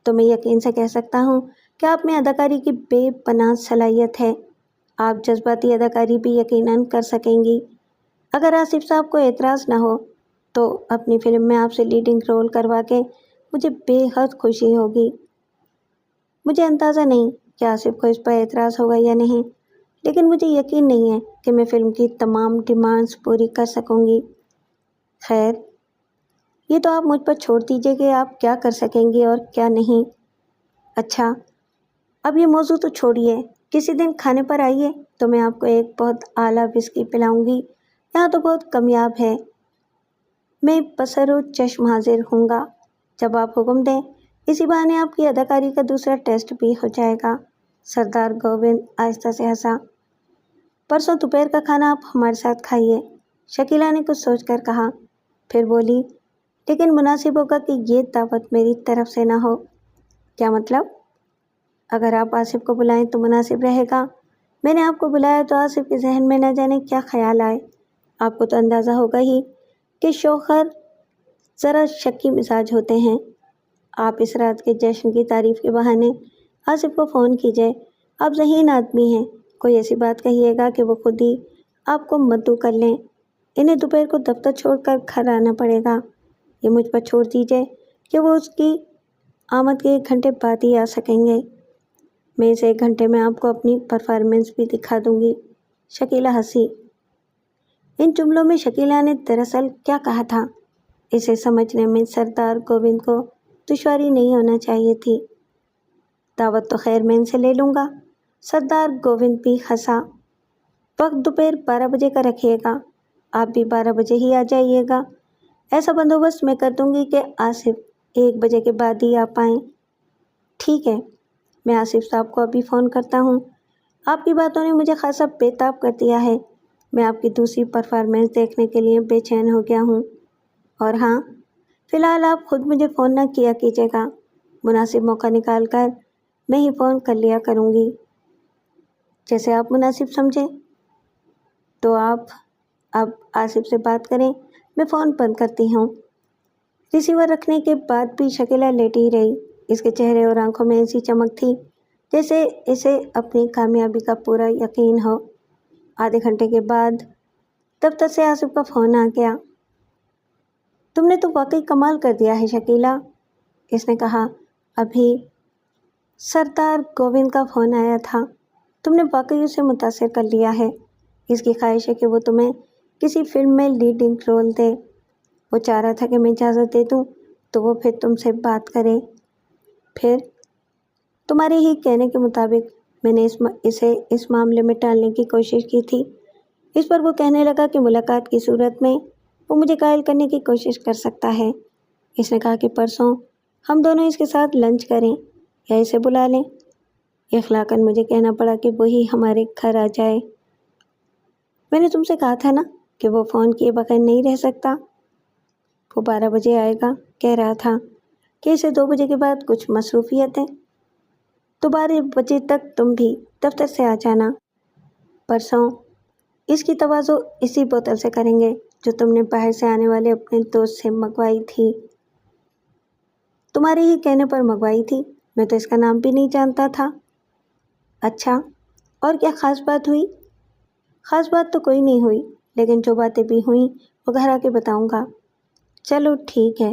تو میں یقین سے کہہ سکتا ہوں کہ آپ میں اداکاری کی بے پناہ صلاحیت ہے۔ آپ جذباتی اداکاری بھی یقیناً کر سکیں گی۔ اگر آصف صاحب کو اعتراض نہ ہو تو اپنی فلم میں آپ سے لیڈنگ رول کروا کے مجھے بے حد خوشی ہوگی۔ مجھے اندازہ نہیں کہ آصف کو اس پر اعتراض ہوگا یا نہیں، لیکن مجھے یقین نہیں ہے کہ میں فلم کی تمام ڈیمانڈز پوری کر سکوں گی۔ خیر، یہ تو آپ مجھ پر چھوڑ دیجیے کہ آپ کیا کر سکیں گی اور کیا نہیں۔ اچھا، اب یہ موضوع تو چھوڑیے، کسی دن کھانے پر آئیے تو میں آپ کو ایک بہت اعلیٰ وسکی پلاؤں گی۔ یہاں تو بہت کمیاب ہے۔ میں بصر و چشم حاضر ہوں گا جب آپ حکم دیں۔ اسی بہانے آپ کی اداکاری کا دوسرا ٹیسٹ بھی ہو جائے گا۔ سردار گووند آہستہ سے ہنسا۔ پرسوں دوپہر کا کھانا آپ ہمارے ساتھ کھائیے، شکیلہ نے کچھ سوچ کر کہا، پھر بولی، لیکن مناسب ہوگا کہ یہ دعوت میری طرف سے نہ ہو۔ کیا مطلب؟ اگر آپ آصف کو بلائیں تو مناسب رہے گا۔ میں نے آپ کو بلایا تو آصف کے ذہن میں نہ جانے کیا خیال آئے۔ آپ کو تو اندازہ ہوگا ہی کہ شوہر ذرا شکی مزاج ہوتے ہیں۔ آپ اس رات کے جشن کی تعریف کے بہانے آصف کو فون کیجیے۔ آپ ذہین آدمی ہیں، کوئی ایسی بات کہیے گا کہ وہ خود ہی آپ کو مدعو کر لیں۔ انہیں دوپہر کو دفتر چھوڑ کر گھر آنا پڑے گا۔ یہ مجھ پر چھوڑ دیجیے کہ وہ اس کی آمد کے 1 گھنٹے بعد ہی آ سکیں گے۔ میں اس 1 گھنٹے میں آپ کو اپنی پرفارمنس بھی دکھا دوں گی۔ شکیلہ ہنسی۔ ان جملوں میں شکیلہ نے دراصل کیا کہا تھا، اسے سمجھنے میں سردار گووند کو دشواری نہیں ہونا چاہیے تھی۔ دعوت تو خیر میں ان سے لے لوں گا۔ سردار گووند بھی ہنسا۔ وقت دوپہر 12 بجے کا رکھیے گا۔ آپ بھی 12 بجے ہی آ جائیے گا۔ ایسا بندوبست میں کر دوں گی کہ آصف 1 بجے کے بعد ہی آ پائیں۔ ٹھیک ہے، میں آصف صاحب کو ابھی فون کرتا ہوں۔ آپ کی باتوں نے مجھے خاصا بے تاب کر دیا ہے۔ میں آپ کی دوسری پرفارمنس دیکھنے کے لیے بے چین ہو گیا ہوں۔ اور ہاں، فی الحال آپ خود مجھے فون نہ کیا کیجیے گا۔ مناسب موقع نکال کر میں ہی فون کر لیا کروں گی، جیسے آپ مناسب سمجھیں۔ تو آپ اب آصف سے بات کریں، میں فون بند کرتی ہوں۔ ریسیور رکھنے کے بعد بھی شکیلہ لیٹی رہی۔ اس کے چہرے اور آنکھوں میں ایسی چمک تھی جیسے اسے اپنی کامیابی کا پورا یقین ہو۔ آدھے گھنٹے کے بعد دفتر سے آصف کا فون آ گیا۔ تم نے تو واقعی کمال کر دیا ہے شکیلہ، اس نے کہا، ابھی سردار گووند کا فون آیا تھا، تم نے واقعی اسے متاثر کر لیا ہے۔ اس کی خواہش ہے کہ وہ تمہیں کسی فلم میں لیڈنگ رول دے۔ وہ چاہ رہا تھا کہ میں اجازت دے دوں تو وہ پھر تم سے بات کرے۔ پھر تمہارے ہی کہنے کے مطابق میں نے اسے اس معاملے میں ٹالنے کی کوشش کی تھی۔ اس پر وہ کہنے لگا کہ ملاقات کی صورت میں وہ مجھے قائل کرنے کی کوشش کر سکتا ہے۔ اس نے کہا کہ پرسوں ہم دونوں اس کے ساتھ لنچ کریں یا اسے بلا لیں۔ اخلاقاً مجھے کہنا پڑا کہ وہی ہمارے گھر آ جائے۔ میں نے تم سے کہا تھا نا کہ وہ فون کیے بغیر نہیں رہ سکتا۔ وہ 12 بجے آئے گا، کہہ رہا تھا کہ اسے 2 بجے کے بعد کچھ مصروفیت ہے، تو 12 بجے تک تم بھی دفتر سے آ جانا۔ پرسوں اس کی تواضع اسی بوتل سے کریں گے جو تم نے باہر سے آنے والے اپنے دوست سے منگوائی تھی۔ تمہارے ہی کہنے پر منگوائی تھی، میں تو اس کا نام بھی نہیں جانتا تھا۔ اچھا، اور کیا خاص بات ہوئی؟ خاص بات تو کوئی نہیں ہوئی، لیکن جو باتیں بھی ہوئیں وہ گھر آ کے بتاؤں گا۔ چلو ٹھیک ہے،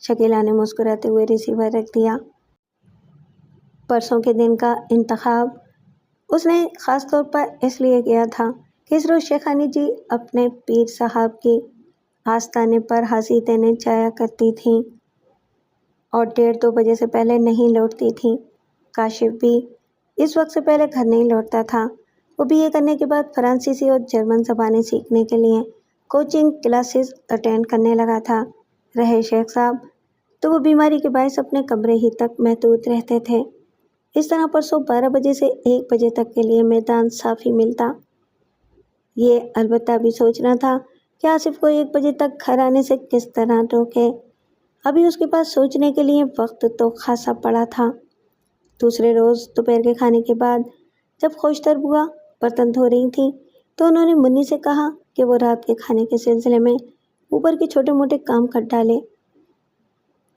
شکیلہ نے مسکراتے ہوئے ریسیور رکھ دیا۔ پرسوں کے دن کا انتخاب اس نے خاص طور پر اس لیے کیا تھا کہ اس روز شیخانی جی اپنے پیر صاحب کی آستانے پر حاضری دینے جایا کرتی تھیں اور 1:30-2 بجے سے پہلے نہیں لوٹتی تھیں۔ کاشف بھی اس وقت سے پہلے گھر نہیں لوٹتا تھا۔ وہ BA کرنے کے بعد فرانسیسی اور جرمن زبانیں سیکھنے کے لیے کوچنگ کلاسز اٹینڈ کرنے لگا تھا۔ رہے شیخ صاحب تو وہ بیماری کے باعث اپنے کمرے ہی تک محدود رہتے تھے۔ اس طرح پرسوں 12 بجے سے 1 بجے تک کے لیے میدان صاف ہی ملتا۔ یہ البتہ بھی سوچنا تھا کہ آصف کو 1 بجے تک گھر آنے سے کس طرح روکے۔ ابھی اس کے پاس سوچنے کے لیے وقت تو خاصا پڑا تھا۔ دوسرے روز دوپہر کے کھانے کے بعد جب خوشتر بوا برتن دھو رہی تھیں تو انہوں نے منی سے کہا کہ وہ رات کے کھانے کے سلسلے میں اوپر کے چھوٹے موٹے کام کر ڈالے۔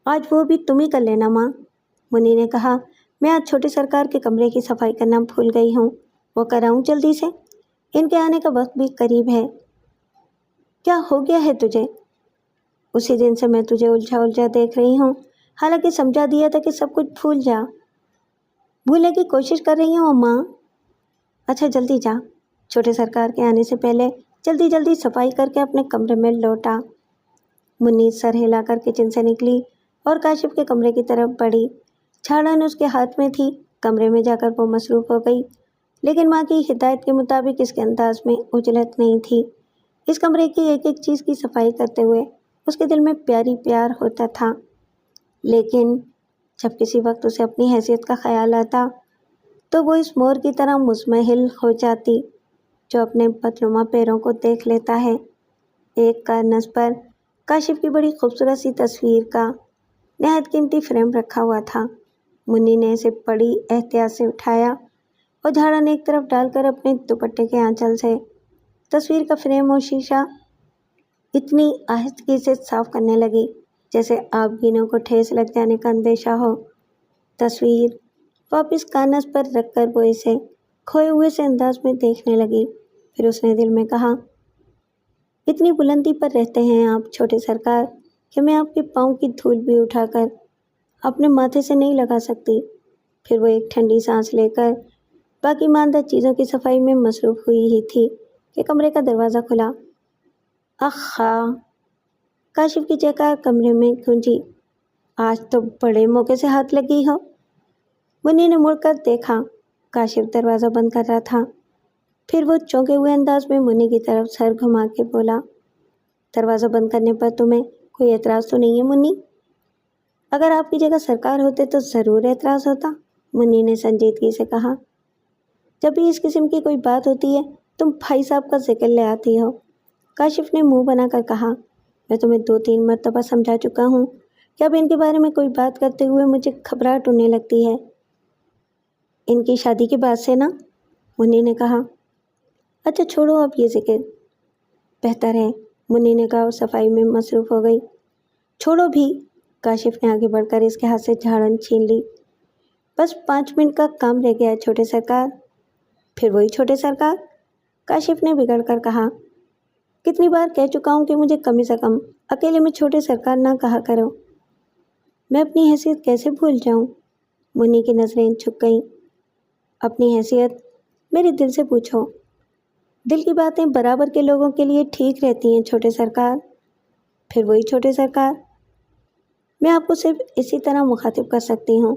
آج وہ بھی تم ہی کر لینا ماں، منی نے کہا۔ میں آج چھوٹے سرکار کے کمرے کی صفائی کرنا بھول گئی ہوں، وہ کراؤں جلدی سے؟ ان کے آنے کا وقت بھی قریب ہے۔ کیا ہو گیا ہے تجھے؟ اسی دن سے میں تجھے الجھا دیکھ رہی ہوں، حالانکہ سمجھا دیا تھا کہ سب کچھ بھول جا۔ بھولنے کی کوشش کر رہی ہوں ماں۔ اچھا جلدی جا، چھوٹے سرکار کے آنے سے پہلے جلدی صفائی کر کے اپنے کمرے میں لوٹا۔ منی سر ہلا کر کچن سے نکلی اور کاشف کے کمرے کی طرف بڑھی۔ جھاڑن اس کے ہاتھ میں تھی۔ کمرے میں جا کر وہ مصروف ہو گئی، لیکن ماں کی ہدایت کے مطابق اس کے انداز میں عجلت نہیں تھی۔ اس کمرے کی ایک ایک چیز کی صفائی کرتے ہوئے اس کے دل میں پیار ہوتا تھا، لیکن جب کسی وقت اسے اپنی حیثیت کا خیال آتا تو وہ اس مور کی طرح مضمحل ہو جاتی جو اپنے بدنما پیروں کو دیکھ لیتا ہے۔ ایک کارنس پر کاشف کی بڑی خوبصورت سی تصویر کا نہایت قیمتی فریم رکھا ہوا تھا۔ منی نے اسے بڑی احتیاط سے اٹھایا اور جھاڑن ایک طرف ڈال کر اپنے دوپٹے کے آنچل سے تصویر کا فریم اور شیشہ اتنی آہستگی سے صاف کرنے لگی جیسے آبگینوں کو ٹھیس لگ جانے کا اندیشہ ہو۔ تصویر واپس کانس پر رکھ کر وہ اسے کھوئے ہوئے سے انداز میں دیکھنے لگی۔ پھر اس نے دل میں کہا، اتنی بلندی پر رہتے ہیں آپ چھوٹے سرکار کہ میں آپ کے پاؤں کی دھول بھی اٹھا کر اپنے ماتھے سے نہیں لگا سکتی۔ پھر وہ ایک ٹھنڈی سانس لے کر باقی ماندہ چیزوں کی صفائی میں مصروف ہوئی ہی تھی کہ کمرے کا دروازہ کھلا۔ اخا! کاشف کی چہکار کمرے میں گونجی۔ آج تو بڑے موقع سے ہاتھ لگی ہو۔ منی نے مڑ کر دیکھا، کاشف دروازہ بند کر رہا تھا۔ پھر وہ چونکے ہوئے انداز میں منی کی طرف سر گھما کے بولا، دروازہ بند کرنے پر تمہیں کوئی اعتراض تو نہیں ہے منی؟ اگر آپ کی جگہ سرکار ہوتے تو ضرور اعتراض ہوتا، منی نے سنجیدگی سے کہا۔ جب بھی اس قسم کی کوئی بات ہوتی ہے تم بھائی صاحب کا ذکر لے آتی ہو، کاشف نے منہ بنا کر کہا۔ میں تمہیں 2-3 مرتبہ سمجھا چکا ہوں کہ اب ان کے بارے میں کوئی بات کرتے ہوئے مجھے گھبراہٹ ہونے لگتی ہے۔ ان کی شادی کے بعد سے نا، منی نے کہا۔ اچھا چھوڑو اب یہ ذکر، بہتر ہے، منی نے کہا اور صفائی میں مصروف ہو گئی۔ چھوڑو بھی، کاشف نے آگے بڑھ کر اس کے ہاتھ سے جھاڑن چھین لی۔ بس 5 منٹ کا کام رہ گیا ہے چھوٹے سرکار۔ پھر وہی چھوٹے سرکار، کاشف نے بگڑ کر کہا۔ کتنی بار کہہ چکا ہوں کہ مجھے کم سے کم اکیلے میں چھوٹے سرکار نہ کہا کرو۔ میں اپنی حیثیت کیسے بھول جاؤں؟ منی کی نظریں جھک گئیں۔ اپنی حیثیت؟ میرے دل سے پوچھو۔ دل کی باتیں برابر کے لوگوں کے لیے ٹھیک رہتی ہیں چھوٹے سرکار۔ پھر وہی چھوٹے سرکار، میں آپ کو صرف اسی طرح مخاطب کر سکتی ہوں،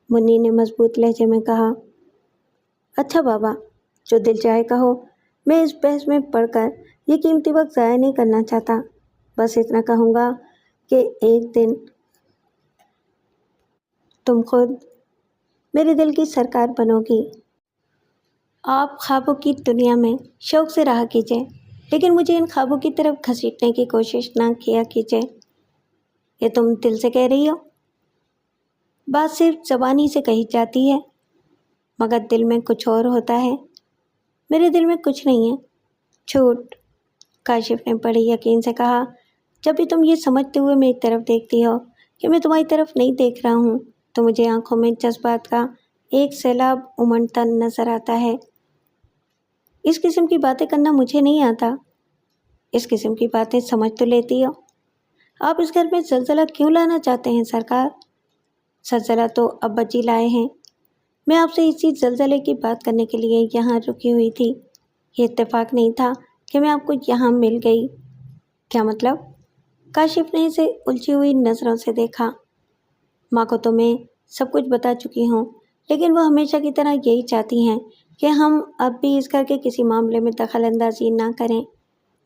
منی نے مضبوط لہجے میں کہا۔ اچھا بابا، جو دل چاہے کہو، میں اس بحث میں پڑھ کر یہ قیمتی وقت ضائع نہیں کرنا چاہتا۔ بس اتنا کہوں گا کہ ایک دن تم خود میرے دل کی سرکار بنو گی۔ آپ خوابوں کی دنیا میں شوق سے رہا کیجیے، لیکن مجھے ان خوابوں کی طرف گھسیٹنے کی کوشش نہ کیا کیجیے۔ یہ تم دل سے کہہ رہی ہو؟ بات صرف زبانی سے کہی جاتی ہے، مگر دل میں کچھ اور ہوتا ہے۔ میرے دل میں کچھ نہیں ہے۔ جھوٹ، کاشف نے بڑے یقین سے کہا۔ جب بھی تم یہ سمجھتے ہوئے میری طرف دیکھتی ہو کہ میں تمہاری طرف نہیں دیکھ رہا ہوں، تو مجھے آنکھوں میں جذبات کا ایک سیلاب امڑتا نظر آتا ہے۔ اس قسم کی باتیں کرنا مجھے نہیں آتا۔ اس قسم کی باتیں سمجھ تو لیتی ہو۔ آپ اس گھر میں زلزلہ کیوں لانا چاہتے ہیں سرکار؟ زلزلہ تو ابا جی لائے ہیں۔ میں آپ سے اسی زلزلے کی بات کرنے کے لیے یہاں رکی ہوئی تھی۔ یہ اتفاق نہیں تھا کہ میں آپ کو یہاں مل گئی۔ کیا مطلب؟ کاشف نے اسے الجھی ہوئی نظروں سے دیکھا۔ ماں کو تو میں سب کچھ بتا چکی ہوں، لیکن وہ ہمیشہ کی طرح یہی چاہتی ہیں کہ ہم اب بھی اس گھر کے کسی معاملے میں دخل اندازی نہ کریں۔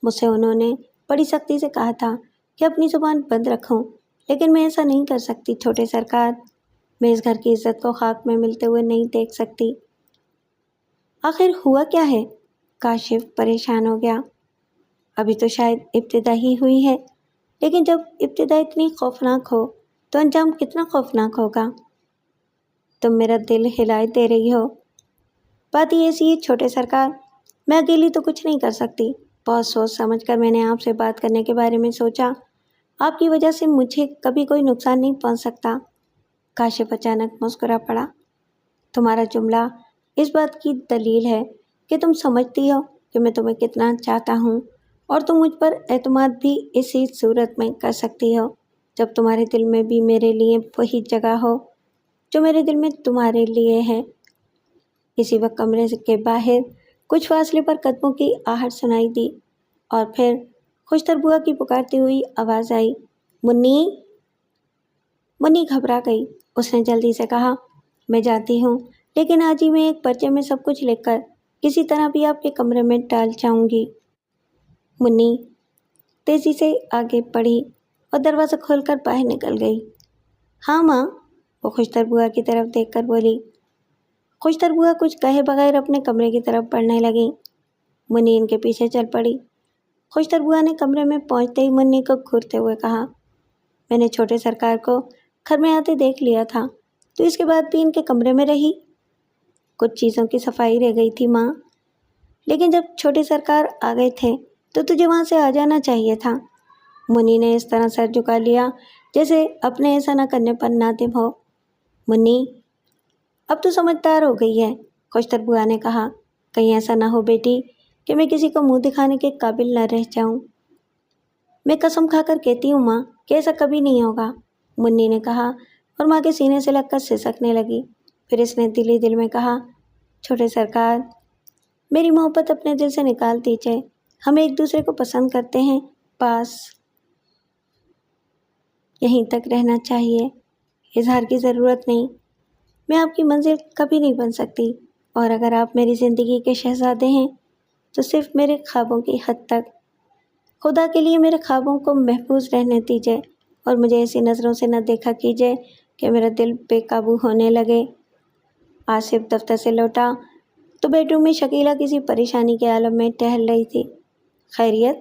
مجھ سے انہوں نے بڑی سختی سے کہا تھا کہ اپنی زبان بند رکھوں، لیکن میں ایسا نہیں کر سکتی چھوٹے سرکار۔ میں اس گھر کی عزت کو خاک میں ملتے ہوئے نہیں دیکھ سکتی۔ آخر ہوا کیا ہے؟ کاشف پریشان ہو گیا۔ ابھی تو شاید ابتدا ہی ہوئی ہے، لیکن جب ابتدا اتنی خوفناک ہو تو انجام کتنا خوفناک ہوگا۔ تم میرا دل ہلائے دے رہی ہو۔ بات یہ ایسی ہے چھوٹے سرکار، میں اکیلی تو کچھ نہیں کر سکتی۔ بہت سوچ سمجھ کر میں نے آپ سے بات کرنے کے بارے میں سوچا۔ آپ کی وجہ سے مجھے کبھی کوئی نقصان نہیں پہنچ سکتا۔ کاشف اچانک مسکرا پڑا۔ تمہارا جملہ اس بات کی دلیل ہے کہ تم سمجھتی ہو کہ میں تمہیں کتنا چاہتا ہوں، اور تم مجھ پر اعتماد بھی اسی صورت میں کر سکتی ہو جب تمہارے دل میں بھی میرے لیے وہی جگہ ہو جو میرے دل میں تمہارے لیے ہے۔ اسی وقت کمرے کے باہر کچھ فاصلے پر قدموں کی آہٹ سنائی دی، اور پھر خوشتر بوا کی پکارتی ہوئی آواز آئی، منی! منی گھبرا گئی۔ اس نے جلدی سے کہا، میں جاتی ہوں، لیکن آج ہی میں ایک پرچے میں سب کچھ لکھ کر کسی طرح بھی آپ کے کمرے میں ڈال جاؤں گی۔ منی تیزی سے آگے بڑھی اور دروازہ کھول کر باہر نکل گئی۔ ہاں ماں، وہ خوشتر بوا کی طرف دیکھ کر بولی۔ خوشتر بوا کچھ کہے بغیر اپنے کمرے کی طرف بڑھنے لگیں۔ منی ان کے پیچھے چل پڑی۔ خوشتر بوا نے کمرے میں پہنچتے ہی منی کو گھورتے ہوئے کہا، میں نے چھوٹے سرکار کو گھر میں آتے دیکھ لیا تھا، تو اس کے بعد بھی ان کے کمرے میں رہی؟ کچھ چیزوں کی صفائی رہ گئی تھی ماں، لیکن جب چھوٹے سرکار آ گئے تھے تو تجھے وہاں سے آ جانا چاہیے تھا۔ منی نے اس طرح سر جھکا لیا جیسے اپنے ایسا نہ کرنے پر نادم ہو۔ منی اب تو سمجھدار ہو گئی ہے، خوشتر بوا نے کہا، کہیں ایسا نہ ہو بیٹی کہ میں کسی کو منہ دکھانے کے قابل نہ رہ جاؤں۔ میں قسم کھا کر کہتی ہوں ماں کہ ایسا کبھی نہیں ہوگا، منی نے کہا، اور ماں کے سینے سے لگ کر سسکنے لگی۔ پھر اس نے دل ہی دل میں کہا، چھوٹے سرکار، میری محبت اپنے دل سے نکال دیجیے، ہم ایک دوسرے کو پسند کرتے ہیں، بس یہیں تک رہنا چاہیے، اظہار کی ضرورت نہیں۔ میں آپ کی منزل کبھی نہیں بن سکتی، اور اگر آپ میری زندگی کے شہزادے ہیں تو صرف میرے خوابوں کی حد تک۔ خدا کے لیے میرے خوابوں کو محفوظ رہنے دیجیے، اور مجھے ایسی نظروں سے نہ دیکھا کیجیے کہ میرا دل بے قابو ہونے لگے۔ آصف دفتر سے لوٹا تو بیڈ روم میں شکیلہ کسی پریشانی کے عالم میں ٹہل رہی تھی۔ خیریت؟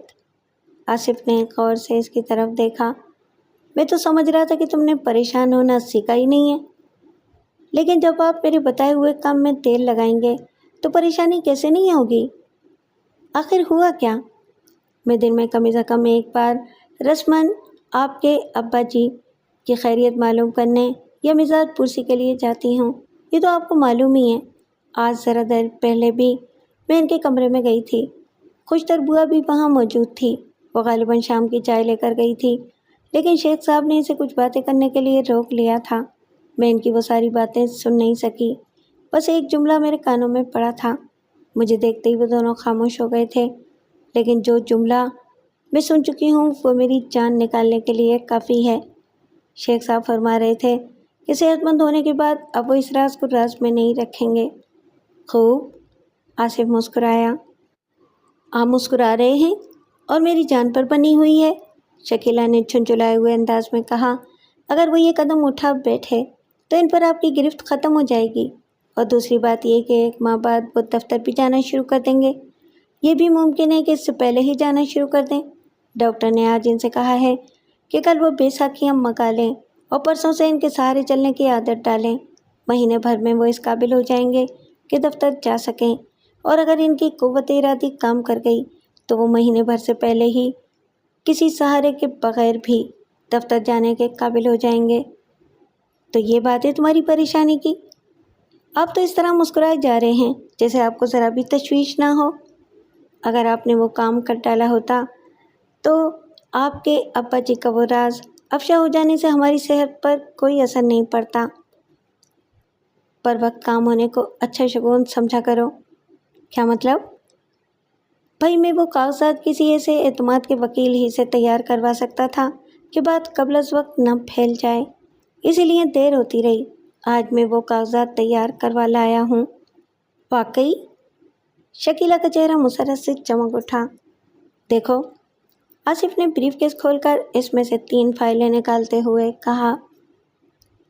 آصف نے غور سے اس کی طرف دیکھا۔ میں تو سمجھ رہا تھا کہ تم نے پریشان ہونا سیکھا ہی نہیں ہے، لیکن جب آپ میرے بتائے ہوئے کام میں تیل لگائیں گے تو پریشانی کیسے نہیں ہوگی؟ آخر ہوا کیا؟ میں دن میں کم از کم ایک بار رسماً آپ کے ابا جی کی خیریت معلوم کرنے یا مزاج پرسی کے لیے جاتی ہوں، یہ تو آپ کو معلوم ہی ہے۔ آج ذرا دیر پہلے بھی میں ان کے کمرے میں گئی تھی، خوشتر بوا بھی وہاں موجود تھی، وہ غالباً شام کی چائے لے کر گئی تھی۔ لیکن شیخ صاحب نے اسے کچھ باتیں کرنے کے لیے روک لیا تھا۔ میں ان کی وہ ساری باتیں سن نہیں سکی، بس ایک جملہ میرے کانوں میں پڑا تھا۔ مجھے دیکھتے ہی وہ دونوں خاموش ہو گئے تھے، لیکن جو جملہ میں سن چکی ہوں وہ میری جان نکالنے کے لیے کافی ہے۔ شیخ صاحب فرما رہے تھے کہ صحت مند ہونے کے بعد اب وہ اس راز کو راز میں نہیں رکھیں گے۔ خوب، آصف مسکرایا۔ آپ مسکرا رہے ہیں اور میری جان پر بنی ہوئی ہے، شکیلہ نے جھنجھلائے ہوئے انداز میں کہا۔ اگر وہ یہ قدم اٹھا بیٹھے تو ان پر آپ کی گرفت ختم ہو جائے گی، اور دوسری بات یہ کہ 1 ماہ بعد وہ دفتر بھی جانا شروع کر دیں گے۔ یہ بھی ممکن ہے کہ اس سے پہلے ہی جانا شروع کر دیں۔ ڈاکٹر نے آج ان سے کہا ہے کہ کل وہ بیساکھیاں منگا لیں اور پرسوں سے ان کے سہارے چلنے کی عادت ڈالیں۔ مہینے بھر میں وہ اس قابل ہو جائیں گے کہ دفتر جا سکیں، اور اگر ان کی قوت ارادی کام کر گئی تو وہ مہینے بھر سے پہلے ہی کسی سہارے کے بغیر بھی دفتر جانے کے قابل ہو جائیں گے۔ تو یہ بات ہے تمہاری پریشانی کی؟ آپ تو اس طرح مسکرائے جا رہے ہیں جیسے آپ کو ذرا بھی تشویش نہ ہو۔ اگر آپ نے وہ کام کر ڈالا ہوتا تو آپ کے ابا جی کا وہ راز افشا ہو جانے سے ہماری صحت پر کوئی اثر نہیں پڑتا۔ پر وقت کام ہونے کو اچھا شگون سمجھا کرو۔ کیا مطلب؟ بھائی میں وہ کاغذات کسی ایسے اعتماد کے وکیل ہی سے تیار کروا سکتا تھا کہ بات قبل از وقت نہ پھیل جائے، اسی لیے دیر ہوتی رہی۔ آج میں وہ کاغذات تیار کروا لایا ہوں۔ واقعی؟ شکیلہ کا چہرہ مسرت سے چمک اٹھا۔ دیکھو، آصف نے بریف کیس کھول کر اس میں سے 3 فائلیں نکالتے ہوئے کہا۔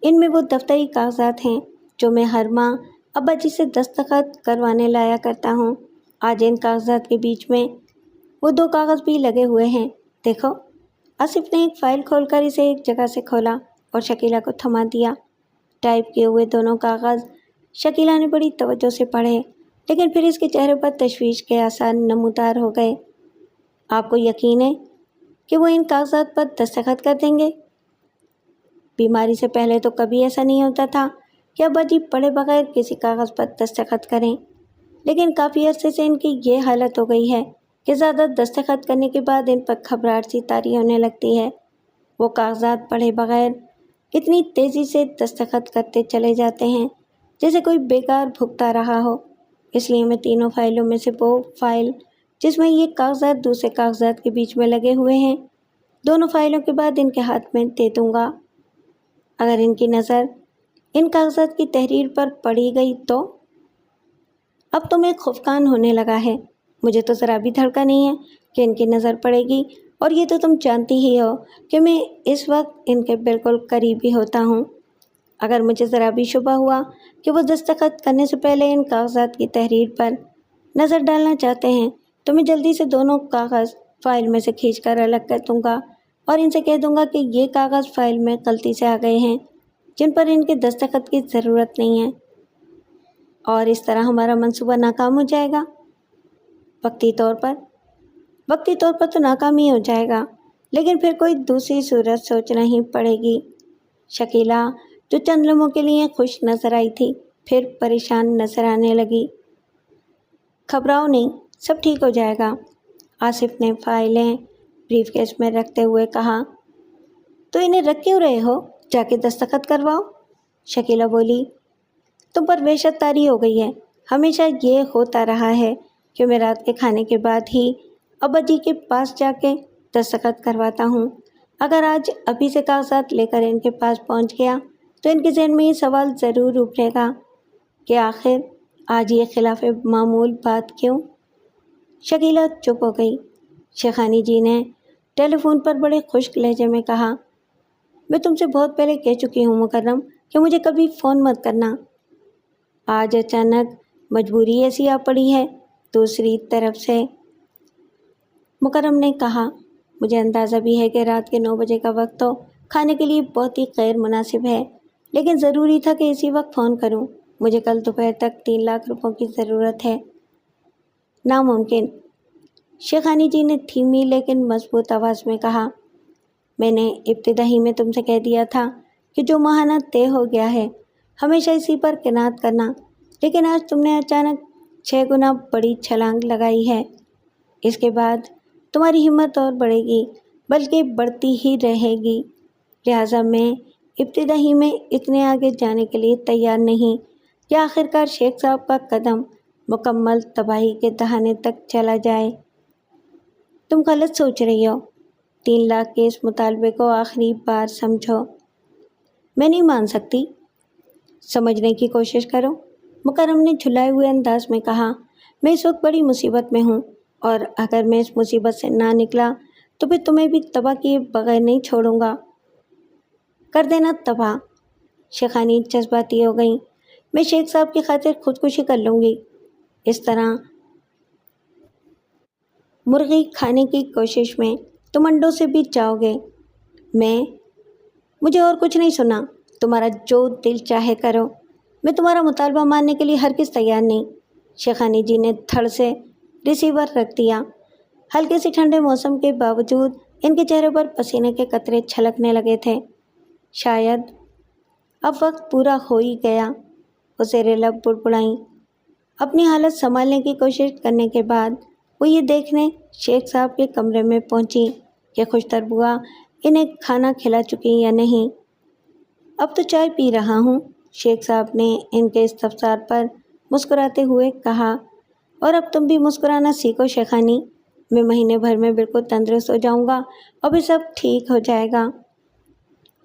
ان میں وہ دفتری کاغذات ہیں جو میں ہر ماہ ابا جی سے دستخط کروانے لایا کرتا ہوں۔ آج ان کاغذات کے بیچ میں وہ 2 کاغذ بھی لگے ہوئے ہیں، دیکھو۔ آصف نے ایک فائل کھول کر اسے ایک جگہ سے کھولا اور شکیلہ کو تھما دیا۔ ٹائپ کیے ہوئے دونوں کاغذ شکیلہ نے بڑی توجہ سے پڑھے، لیکن پھر اس کے چہرے پر تشویش کے آثار نمودار ہو گئے۔ آپ کو یقین ہے کہ وہ ان کاغذات پر دستخط کر دیں گے؟ بیماری سے پہلے تو کبھی ایسا نہیں ہوتا تھا کہ ابا جی پڑھے بغیر کسی کاغذ پر دستخط کریں، لیکن کافی عرصے سے ان کی یہ حالت ہو گئی ہے کہ زیادہ دستخط کرنے کے بعد ان پر گھبراہٹ سی طاری ہونے لگتی ہے۔ وہ کاغذات پڑھے بغیر اتنی تیزی سے دستخط کرتے چلے جاتے ہیں جیسے کوئی بیکار بھگتا رہا ہو۔ اس لیے میں تینوں فائلوں میں سے وہ فائل جس میں یہ کاغذات دوسرے کاغذات کے بیچ میں لگے ہوئے ہیں، دونوں فائلوں کے بعد ان کے ہاتھ میں دے دوں گا۔ اگر ان کی نظر ان کاغذات کی تحریر پر پڑی گئی تو؟ اب تو میں خفقان ہونے لگا ہے۔ مجھے تو ذرا بھی دھڑکا نہیں ہے کہ ان کی نظر پڑے گی، اور یہ تو تم جانتی ہی ہو کہ میں اس وقت ان کے بالکل قریب ہی ہوتا ہوں۔ اگر مجھے ذرا بھی شبہ ہوا کہ وہ دستخط کرنے سے پہلے ان کاغذات کی تحریر پر نظر ڈالنا چاہتے ہیں تو میں جلدی سے دونوں کاغذ فائل میں سے کھینچ کر الگ کر دوں گا اور ان سے کہہ دوں گا کہ یہ کاغذ فائل میں غلطی سے آ گئے ہیں جن پر ان کے دستخط کی ضرورت نہیں ہے، اور اس طرح ہمارا منصوبہ ناکام ہو جائے گا۔ وقتی طور پر تو ناکامی ہو جائے گا، لیکن پھر کوئی دوسری صورت سوچنا ہی پڑے گی۔ شکیلہ جو چند لمحوں کے لیے خوش نظر آئی تھی پھر پریشان نظر آنے لگی۔ گھبراؤ نہیں، سب ٹھیک ہو جائے گا، آصف نے فائلیں بریف کیس میں رکھتے ہوئے کہا۔ تو انہیں رکھ کیوں رہے ہو؟ جا کے دستخط کرواؤ، شکیلہ بولی۔ تم پر وحشت طاری ہو گئی ہے۔ ہمیشہ یہ ہوتا رہا ہے کہ میں رات کے کھانے کے بعد ہی ابا جی کے پاس جا کے دستخط کرواتا ہوں۔ اگر آج ابھی سے کاغذات لے کر ان کے پاس پہنچ گیا تو ان کے ذہن میں یہ سوال ضرور ابھرے گا کہ آخر آج یہ خلاف معمول بات کیوں؟ شکیلہ چپ ہو گئی۔ شیخانی جی نے ٹیلی فون پر بڑے خشک لہجے میں کہا، میں تم سے بہت پہلے کہہ چکی ہوں مکرم کہ مجھے کبھی فون مت کرنا۔ آج اچانک مجبوری ایسی آ پڑی ہے۔ دوسری طرف سے مکرم نے کہا، مجھے اندازہ بھی ہے کہ رات کے 9 بجے کا وقت تو کھانے کے لیے بہت ہی غیر مناسب ہے، لیکن ضروری تھا کہ اسی وقت فون کروں۔ مجھے کل دوپہر تک 3 لاکھ روپوں کی ضرورت ہے۔ ناممکن، شیخانی جی نے دھیمی لیکن مضبوط آواز میں کہا، میں نے ابتدا ہی میں تم سے کہہ دیا تھا کہ جو ماہانہ طے ہو گیا ہے ہمیشہ اسی پر قناعت کرنا، لیکن آج تم نے اچانک 6 گنا بڑی چھلانگ لگائی ہے۔ اس کے بعد تمہاری ہمت اور بڑھے گی۔ بلکہ بڑھتی ہی رہے گی، لہٰذا میں ابتدائی میں اتنے آگے جانے کے لیے تیار نہیں کہ آخر کار شیخ صاحب کا قدم مکمل تباہی کے دہانے تک چلا جائے۔ تم غلط سوچ رہی ہو، 3 لاکھ کے اس مطالبے کو آخری بار سمجھو۔ میں نہیں مان سکتی۔ سمجھنے کی کوشش کرو، مکرم نے جھلائے ہوئے انداز میں کہا۔ میں اس وقت بڑی مصیبت میں ہوں، اور اگر میں اس مصیبت سے نہ نکلا تو پھر تمہیں بھی تباہ کیے بغیر نہیں چھوڑوں گا۔ کر دینا تباہ۔ شیخانی جذباتی ہو گئیں۔ میں شیخ صاحب کی خاطر خودکشی کر لوں گی۔ اس طرح مرغی کھانے کی کوشش میں تم انڈوں سے بھی جاؤ گے۔ مجھے اور کچھ نہیں سنا، تمہارا جو دل چاہے کرو، میں تمہارا مطالبہ ماننے کے لیے ہرگز تیار نہیں۔ شیخانی جی نے دھڑ سے ریسیور رکھ دیا۔ ہلکے سے ٹھنڈے موسم کے باوجود ان کے چہرے پر پسینے کے قطرے چھلکنے لگے تھے۔ شاید اب وقت پورا ہو ہی گیا، وہ زیر لب بڑبڑائیں۔ اپنی حالت سنبھالنے کی کوشش کرنے کے بعد وہ یہ دیکھنے شیخ صاحب کے کمرے میں پہنچی کہ خوشتر بوا انہیں کھانا کھلا چکی یا نہیں۔ اب تو چائے پی رہا ہوں، شیخ صاحب نے ان کے استفسار پر مسکراتے ہوئے کہا۔ اور اب تم بھی مسکرانا سیکھو شیخانی، میں مہینے بھر میں بالکل تندرست ہو جاؤں گا اور پھر سب ٹھیک ہو جائے گا۔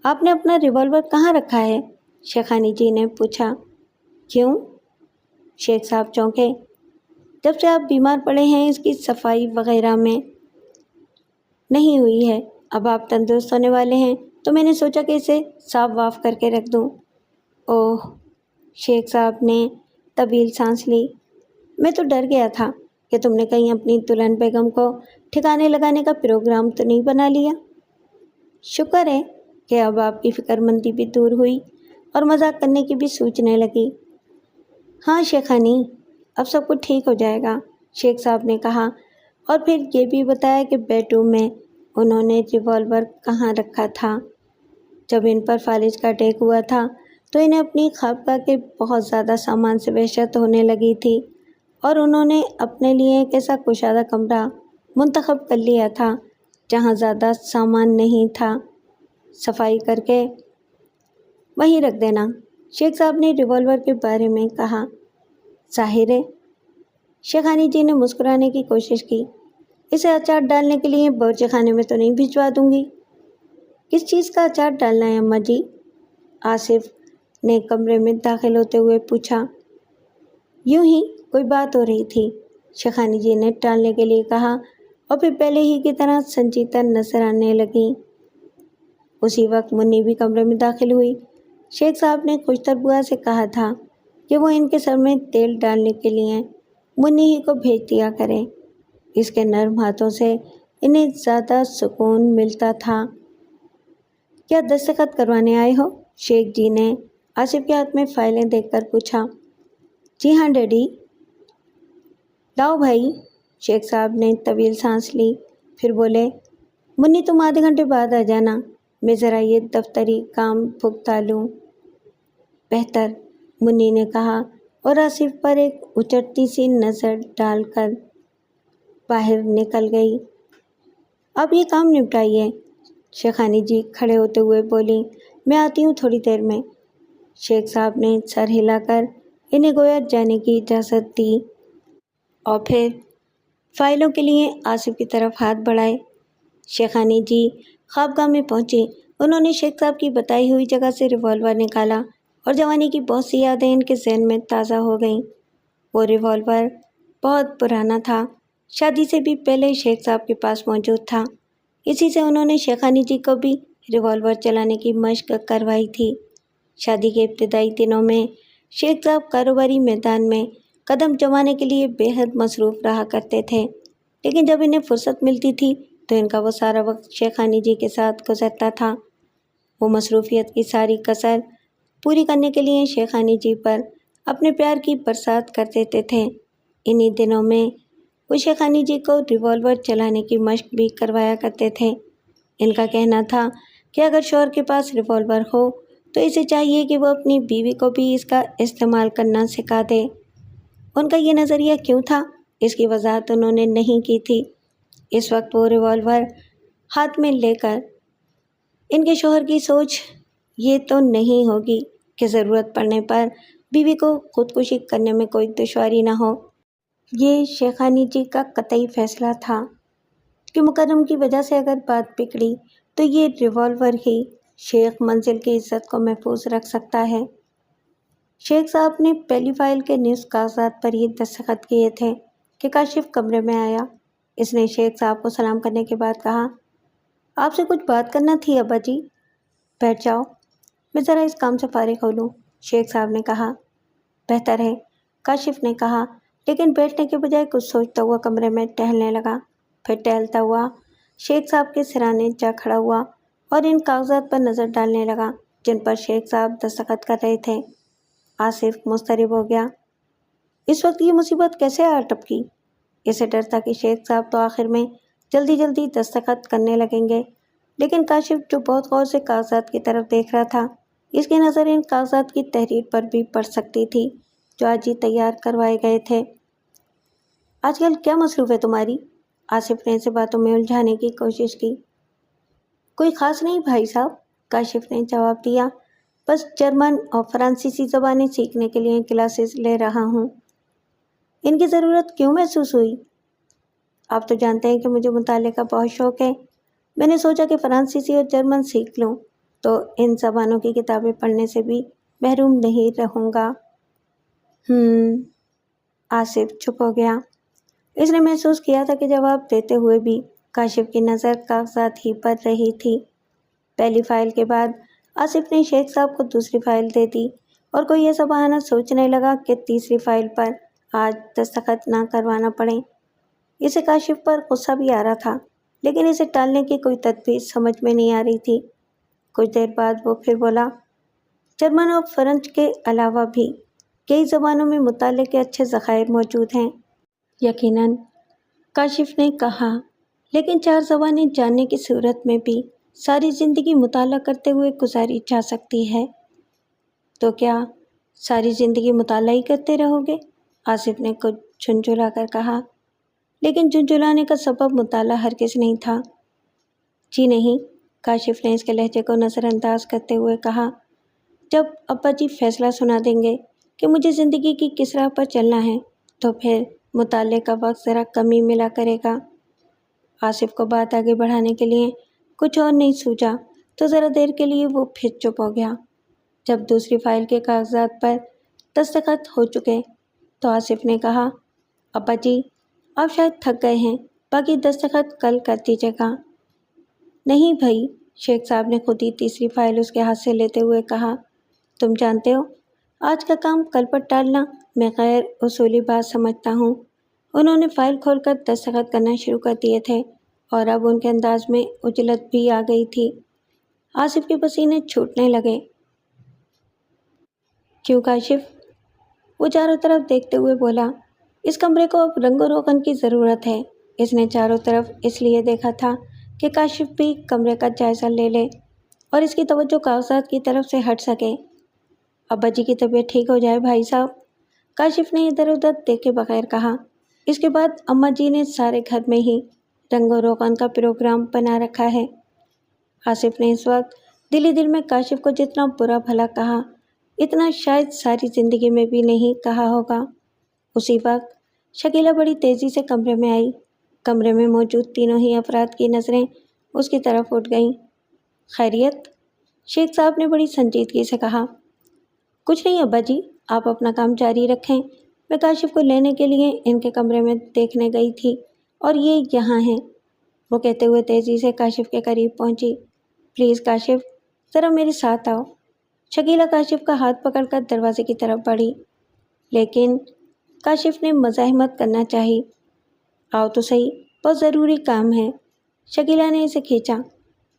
آپ نے اپنا ریوالور کہاں رکھا ہے؟ شیخانی جی نے پوچھا۔ کیوں؟ شیخ صاحب چونکے۔ جب سے آپ بیمار پڑے ہیں اس کی صفائی وغیرہ میں نہیں ہوئی ہے، اب آپ تندرست ہونے والے ہیں تو میں نے سوچا کہ اسے صاف واف کر کے رکھ دوں۔ اوہ، شیخ صاحب نے طویل سانس لی۔ میں تو ڈر گیا تھا کہ تم نے کہیں اپنی دلہن بیگم کو ٹھکانے لگانے کا پروگرام تو نہیں بنا لیا۔ شکر ہے کہ اب آپ کی فکر مندی بھی دور ہوئی اور مذاق کرنے کی بھی سوچنے لگی۔ ہاں شیخانی، اب سب کچھ ٹھیک ہو جائے گا، شیخ صاحب نے کہا، اور پھر یہ بھی بتایا کہ بیڈ روم میں انہوں نے ریوالور کہاں رکھا تھا۔ جب ان پر فالج کا اٹیک ہوا تھا تو انہیں اپنی خوابگاہ کے بہت زیادہ سامان سے وحشت ہونے لگی تھی، اور انہوں نے اپنے لیے ایک ایسا کشادہ کمرہ منتخب کر لیا تھا جہاں زیادہ سامان نہیں تھا۔ صفائی کر کے وہیں رکھ دینا، شیخ صاحب نے ریوالور کے بارے میں کہا۔ ظاہر ہے، شیخانی جی نے مسکرانے کی کوشش کی، اسے اچار ڈالنے کے لیے باورچی خانے میں تو نہیں بھجوا دوں گی۔ کس چیز کا اچار ڈالنا ہے اماں جی؟ آصف نے کمرے میں داخل ہوتے ہوئے پوچھا۔ یوں ہی کوئی بات ہو رہی تھی، شیخانی جی نے ٹالنے کے لیے کہا، اور پھر پہلے ہی کی طرح سنجیدہ نظر آنے لگیں۔ اسی وقت منی بھی کمرے میں داخل ہوئی۔ شیخ صاحب نے خوشتر بوا سے کہا تھا کہ وہ ان کے سر میں تیل ڈالنے کے لیے منی ہی کو بھیج دیا کرے، اس کے نرم ہاتھوں سے انہیں زیادہ سکون ملتا تھا۔ کیا دستخط کروانے آئے ہو؟ شیخ جی نے آصف کے ہاتھ میں فائلیں دیکھ کر پوچھا۔ جی ہاں ڈیڈی۔ لاؤ بھائی، شیخ صاحب نے طویل سانس لی، پھر بولے، منی تم آدھے گھنٹے بعد آ جانا، میں ذرا یہ دفتری کام بھگتا لوں۔ بہتر، منی نے کہا، اور آصف پر ایک اچٹتی سی نظر ڈال کر باہر نکل گئی۔ اب یہ کام نپٹائیے، شیخانی جی کھڑے ہوتے ہوئے بولی، میں آتی ہوں تھوڑی دیر میں۔ شیخ صاحب نے سر ہلا کر انہیں گویا جانے کی اجازت دی، اور پھر فائلوں کے لیے آصف کی طرف ہاتھ بڑھائے۔ شیخانی جی خوابگاہ میں پہنچی۔ انہوں نے شیخ صاحب کی بتائی ہوئی جگہ سے ریوالور نکالا، اور جوانی کی بہت سی یادیں ان کے ذہن میں تازہ ہو گئیں۔ وہ ریوالور بہت پرانا تھا، شادی سے بھی پہلے شیخ صاحب کے پاس موجود تھا، اسی سے انہوں نے شیخانی جی کو بھی ریوالور چلانے کی مشق کروائی تھی۔ شادی کے ابتدائی دنوں میں شیخ صاحب کاروباری میدان میں قدم جمانے کے لیے بے حد مصروف رہا کرتے تھے، لیکن جب انہیں فرصت ملتی تھی تو ان کا وہ سارا وقت شیخانی جی کے ساتھ گزرتا تھا۔ وہ مصروفیت کی ساری کسر پوری کرنے کے لیے شیخانی جی پر اپنے پیار کی برسات کر دیتے تھے۔ انہی دنوں میں وہ شیخانی جی کو ریوالور چلانے کی مشق بھی کروایا کرتے تھے۔ ان کا کہنا تھا کہ اگر شوہر کے پاس ریوالور ہو تو اسے چاہیے کہ وہ اپنی بیوی کو بھی اس کا استعمال کرنا سکھا دے۔ ان کا یہ نظریہ کیوں تھا، اس کی وضاحت انہوں نے نہیں کی تھی۔ اس وقت وہ ریوالور ہاتھ میں لے کر، ان کے شوہر کی سوچ یہ تو نہیں ہوگی کہ ضرورت پڑنے پر بیوی کو خودکشی کرنے میں کوئی دشواری نہ ہو۔ یہ شیخانی جی کا قطعی فیصلہ تھا کہ مقدم کی وجہ سے اگر بات بگڑی تو یہ ریوالور ہی شیخ منزل کی عزت کو محفوظ رکھ سکتا ہے۔ شیخ صاحب نے پہلی فائل کے نصف کاغذات پر یہ دستخط کیے تھے کہ کاشف کمرے میں آیا۔ اس نے شیخ صاحب کو سلام کرنے کے بعد کہا، آپ سے کچھ بات کرنا تھی ابا جی۔ بیٹھ جاؤ، میں ذرا اس کام سے فارغ ہو لوں، شیخ صاحب نے کہا۔ بہتر ہے، کاشف نے کہا، لیکن بیٹھنے کے بجائے کچھ سوچتا ہوا کمرے میں ٹہلنے لگا۔ پھر ٹہلتا ہوا شیخ صاحب کے سرانے جا کھڑا ہوا اور ان کاغذات پر نظر ڈالنے لگا جن پر شیخ صاحب دستخط کر رہے تھے۔ آصف مضطرب ہو گیا۔ اس وقت یہ مصیبت کیسے آ ٹپکی؟ اسے ڈر تھا کہ شیخ صاحب تو آخر میں جلدی جلدی دستخط کرنے لگیں گے، لیکن کاشف جو بہت غور سے کاغذات کی طرف دیکھ رہا تھا، اس کی نظر ان کاغذات کی تحریر پر بھی پڑ سکتی تھی جو آج ہی تیار کروائے گئے تھے۔ آج کل کیا مصروف ہے تمہاری؟ آصف نے اسے باتوں میں الجھانے کی کوشش کی۔ کوئی خاص نہیں بھائی صاحب، کاشف نے جواب دیا، بس جرمن اور فرانسیسی زبانیں سیکھنے کے لیے کلاسز لے رہا ہوں۔ ان کی ضرورت کیوں محسوس ہوئی؟ آپ تو جانتے ہیں کہ مجھے مطالعے کا بہت شوق ہے۔ میں نے سوچا کہ فرانسیسی اور جرمن سیکھ لوں تو ان زبانوں کی کتابیں پڑھنے سے بھی محروم نہیں رہوں گا۔ آصف چپ ہو گیا۔ اس نے محسوس کیا تھا کہ جواب دیتے ہوئے بھی کاشف کی نظر کاغذات ہی پر رہی تھی۔ پہلی فائل کے بعد آصف نے شیخ صاحب کو دوسری فائل دے دی اور کوئی ایسا بہانہ سوچنے لگا کہ تیسری فائل پر آج دستخط نہ کروانا پڑے۔ اسے کاشف پر غصہ بھی آ رہا تھا، لیکن اسے ٹالنے کی کوئی تدبیر سمجھ میں نہیں آ رہی تھی۔ کچھ دیر بعد وہ پھر بولا، جرمن اور فرنچ کے علاوہ بھی کئی زبانوں میں مطالعے کے اچھے ذخائر موجود ہیں۔ یقیناً، کاشف نے کہا، لیکن 4 زبانیں جاننے کی صورت میں بھی ساری زندگی مطالعہ کرتے ہوئے گزاری جا سکتی ہے۔ تو کیا ساری زندگی مطالعہ ہی کرتے رہو گے؟ آصف نے کچھ جھنجھلا کر کہا، لیکن جھنجھلانے کا سبب مطالعہ ہرگز نہیں تھا۔ جی نہیں، کاشف نے اس کے لہجے کو نظر انداز کرتے ہوئے کہا، جب ابا جی فیصلہ سنا دیں گے کہ مجھے زندگی کی کس راہ پر چلنا ہے تو پھر مطالعے کا وقت ذرا کم ہی ملا کرے گا۔ آصف کو بات آگے بڑھانے کے لیے کچھ اور نہیں سوچا تو ذرا دیر کے لیے وہ پھر چپ ہو گیا۔ جب دوسری فائل کے کاغذات پر دستخط ہو چکے تو آصف نے کہا، ابا جی آپ شاید تھک گئے ہیں، باقی دستخط کل کر دیجیے گا۔ نہیں بھائی، شیخ صاحب نے خود ہی تیسری فائل اس کے ہاتھ سے لیتے ہوئے کہا، تم جانتے ہو آج کا کام کل پر ٹالنا میں غیر اصولی بات سمجھتا ہوں۔ انہوں نے فائل کھول کر دستخط کرنا شروع کر دیے تھے اور اب ان کے انداز میں عجلت بھی آ گئی تھی۔ آصف کے پسینے چھوٹنے لگے۔ کیوں کاشف؟ وہ چاروں طرف دیکھتے ہوئے بولا، اس کمرے کو اب رنگ و روغن کی ضرورت ہے۔ اس نے چاروں طرف اس لیے دیکھا تھا کہ کاشف بھی کمرے کا جائزہ لے لے اور اس کی توجہ کاغذات کی طرف سے ہٹ سکے۔ ابا جی کی طبیعت ٹھیک ہو جائے بھائی صاحب، کاشف نے ادھر ادھر دیکھے بغیر کہا۔ اس کے بعد اماں جی نے سارے گھر میں ہی رنگ و روغن کا پروگرام بنا رکھا ہے۔ آصف نے اس وقت دل دل میں کاشف کو جتنا برا بھلا کہا اتنا شاید ساری زندگی میں بھی نہیں کہا ہوگا۔ اسی وقت شکیلہ بڑی تیزی سے کمرے میں آئی۔ کمرے میں موجود تینوں ہی افراد کی نظریں اس کی طرف اٹھ گئیں۔ خیریت؟ شیخ صاحب نے بڑی سنجیدگی سے کہا۔ کچھ نہیں ابا جی، آپ اپنا کام جاری رکھیں، میں کاشف کو لینے کے لیے ان کے کمرے میں دیکھنے گئی تھی اور یہ یہاں ہیں۔ وہ کہتے ہوئے تیزی سے کاشف کے قریب پہنچی۔ پلیز کاشف، ذرا میرے ساتھ آؤ۔ شکیلہ کاشف کا ہاتھ پکڑ کر دروازے کی طرف بڑھی، لیکن کاشف نے مزاحمت کرنا چاہی۔ آؤ تو صحیح، بہت ضروری کام ہے۔ شکیلہ نے اسے کھینچا۔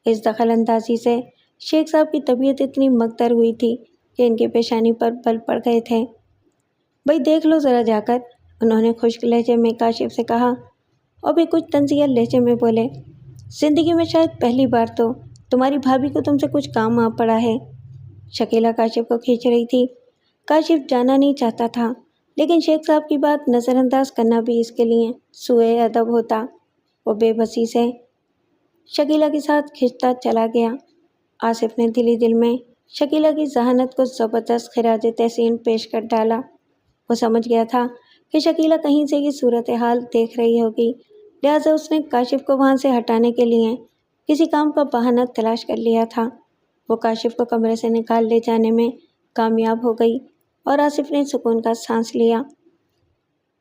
اس دخل اندازی سے شیخ صاحب کی طبیعت اتنی مگدر ہوئی تھی کہ ان کی پیشانی پر بل پڑ گئے تھے۔ بھائی دیکھ لو ذرا جا کر، انہوں نے خشک لہجے میں کاشف سے کہا اور بھی کچھ طنزیہ لہجے میں بولے، زندگی میں شاید پہلی بار تو تمہاری بھابھی کو تم سے کچھ کام آ پڑا ہے۔ شکیلہ کاشف کو کھینچ رہی تھی۔ کاشف جانا نہیں چاہتا تھا، لیکن شیخ صاحب کی بات نظر انداز کرنا بھی اس کے لیے سوء ادب ہوتا۔ وہ بے بسی سے شکیلہ کے ساتھ کھنچتا چلا گیا۔ آصف نے دل ہی دل میں شکیلہ کی ذہانت کو زبردست خراج تحسین پیش کر ڈالا۔ وہ سمجھ گیا تھا کہ شکیلہ کہیں سے یہ صورتحال دیکھ رہی ہوگی، لہٰذا اس نے کاشف کو وہاں سے ہٹانے کے لیے کسی کام کا بہانہ تلاش کر لیا تھا۔ وہ کاشف کو کمرے سے نکال لے جانے میں کامیاب ہو گئی اور آصف نے سکون کا سانس لیا۔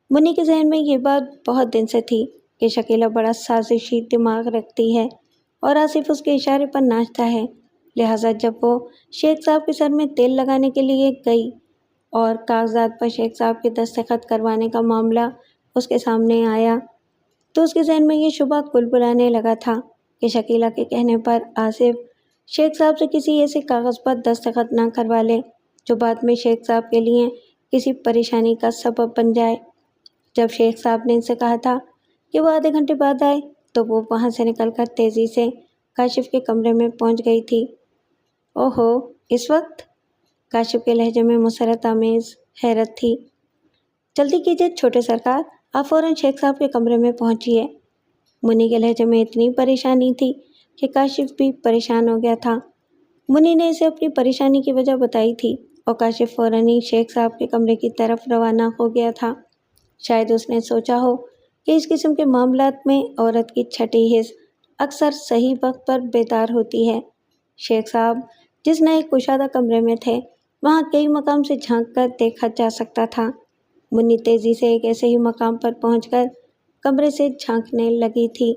منی کے ذہن میں یہ بات بہت دن سے تھی کہ شکیلہ بڑا سازشی دماغ رکھتی ہے اور آصف اس کے اشارے پر ناچتا ہے، لہٰذا جب وہ شیخ صاحب کے سر میں تیل لگانے کے لیے گئی اور کاغذات پر شیخ صاحب کے دستخط کروانے کا معاملہ اس کے سامنے آیا تو اس کے ذہن میں یہ شبہ کلبلانے لگا تھا کہ شکیلہ کے کہنے پر آصف شیخ صاحب سے کسی ایسے کاغذ پر دستخط نہ کروا لے جو بعد میں شیخ صاحب کے لیے کسی پریشانی کا سبب بن جائے۔ جب شیخ صاحب نے ان سے کہا تھا کہ وہ آدھے گھنٹے بعد آئے تو وہ وہاں سے نکل کر تیزی سے کاشف کے کمرے میں پہنچ گئی تھی۔ اوہو، اس وقت؟ کاشف کے لہجے میں مسرت آمیز حیرت تھی۔ جلدی کیجیے چھوٹے سرکار، آپ فوراً شیخ صاحب کے کمرے میں پہنچیے۔ منی کے لہجے میں اتنی پریشانی تھی کہ کاشف بھی پریشان ہو گیا تھا۔ منی نے اسے اپنی پریشانی کی وجہ بتائی تھی اور کاشف فوراً ہی شیخ صاحب کے کمرے کی طرف روانہ ہو گیا تھا۔ شاید اس نے سوچا ہو کہ اس قسم کے معاملات میں عورت کی چھٹی حس اکثر صحیح وقت پر بیدار ہوتی ہے۔ شیخ صاحب جس نئے کشادہ کمرے میں تھے وہاں کئی مقام سے جھانک کر دیکھا جا سکتا تھا۔ منی تیزی سے ایک ایسے ہی مقام پر پہنچ کر کمرے سے جھانکنے لگی تھی۔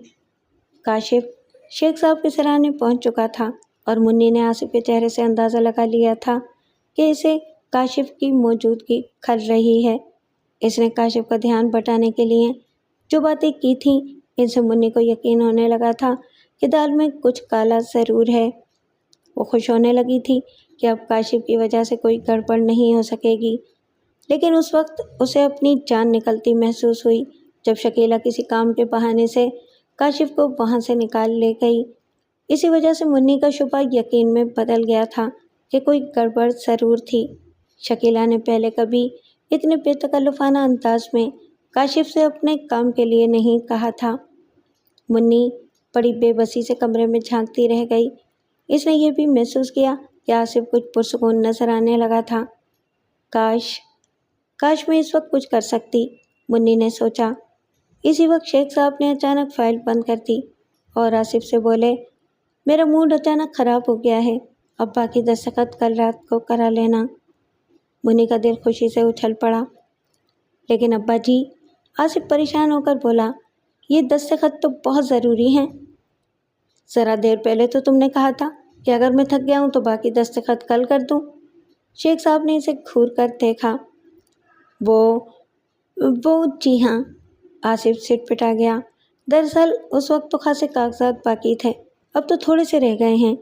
کاشف شیخ صاحب کے سرانے پہنچ چکا تھا اور منی نے آصف کے چہرے سے اندازہ لگا لیا تھا کہ اسے کاشف کی موجودگی کھل رہی ہے۔ اس نے کاشف کا دھیان بٹانے کے لیے جو باتیں کی تھیں ان سے منی کو یقین ہونے لگا تھا کہ دال میں کچھ کالا ضرور ہے۔ وہ خوش ہونے لگی تھی کہ اب کاشف کی وجہ سے کوئی گڑبڑ نہیں ہو سکے گی، لیکن اس وقت اسے اپنی جان نکلتی محسوس ہوئی جب شکیلہ کسی کام کے بہانے سے کاشف کو وہاں سے نکال لے گئی۔ اسی وجہ سے منی کا شبہ یقین میں بدل گیا تھا کہ کوئی گڑبڑ ضرور تھی۔ شکیلہ نے پہلے کبھی اتنے بے تکلفانہ انداز میں کاشف سے اپنے کام کے لیے نہیں کہا تھا۔ منی بڑی بے بسی سے کمرے میں جھانکتی رہ گئی۔ اس نے یہ بھی محسوس کیا کہ آصف کچھ پرسکون نظر آنے لگا تھا۔ کاش میں اس وقت کچھ کر سکتی، منی نے سوچا۔ اسی وقت شیخ صاحب نے اچانک فائل بند کر دی اور آصف سے بولے، میرا موڈ اچانک خراب ہو گیا ہے، اب باقی دستخط کل رات کو کرا لینا۔ منی کا دل خوشی سے اچھل پڑا۔ لیکن ابا جی، آصف پریشان ہو کر بولا، یہ دستخط تو بہت ضروری ہیں۔ ذرا دیر پہلے تو تم نے کہا تھا کہ اگر میں تھک گیا ہوں تو باقی دستخط کل کر دوں۔ شیخ صاحب نے اسے گھور کر دیکھا۔ وہ جی ہاں، آصف سٹ پٹا گیا۔ دراصل اس وقت تو خاصے کاغذات باقی تھے، اب تو تھوڑے سے رہ گئے ہیں۔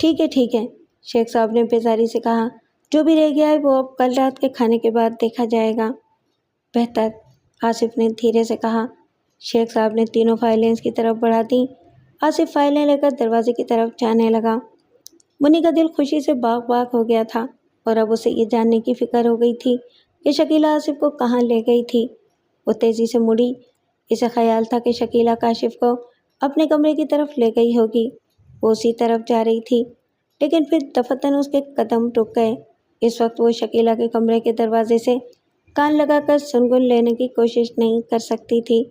ٹھیک ہے، شیخ صاحب نے بیزاری سے کہا، جو بھی رہ گیا ہے وہ اب کل رات کے کھانے کے بعد دیکھا جائے گا۔ بہتر، آصف نے دھیرے سے کہا۔ شیخ صاحب نے تینوں فائلیں اس کی طرف بڑھا دیں۔ آصف فائلیں لے کر دروازے کی طرف جانے لگا۔ منی کا دل خوشی سے باغ باغ ہو گیا تھا اور اب اسے یہ جاننے کی فکر ہو گئی تھی کہ شکیلہ آصف کو کہاں لے گئی تھی۔ وہ تیزی سے مڑی۔ اسے خیال تھا کہ شکیلہ کاشف کو اپنے کمرے کی طرف لے گئی ہوگی۔ وہ اسی طرف جا رہی تھی، لیکن پھر دفتن اس کے قدم رک گئے۔ اس وقت وہ شکیلہ کے کمرے کے دروازے سے کان لگا کر سنگن لینے کی کوشش نہیں کر سکتی تھی۔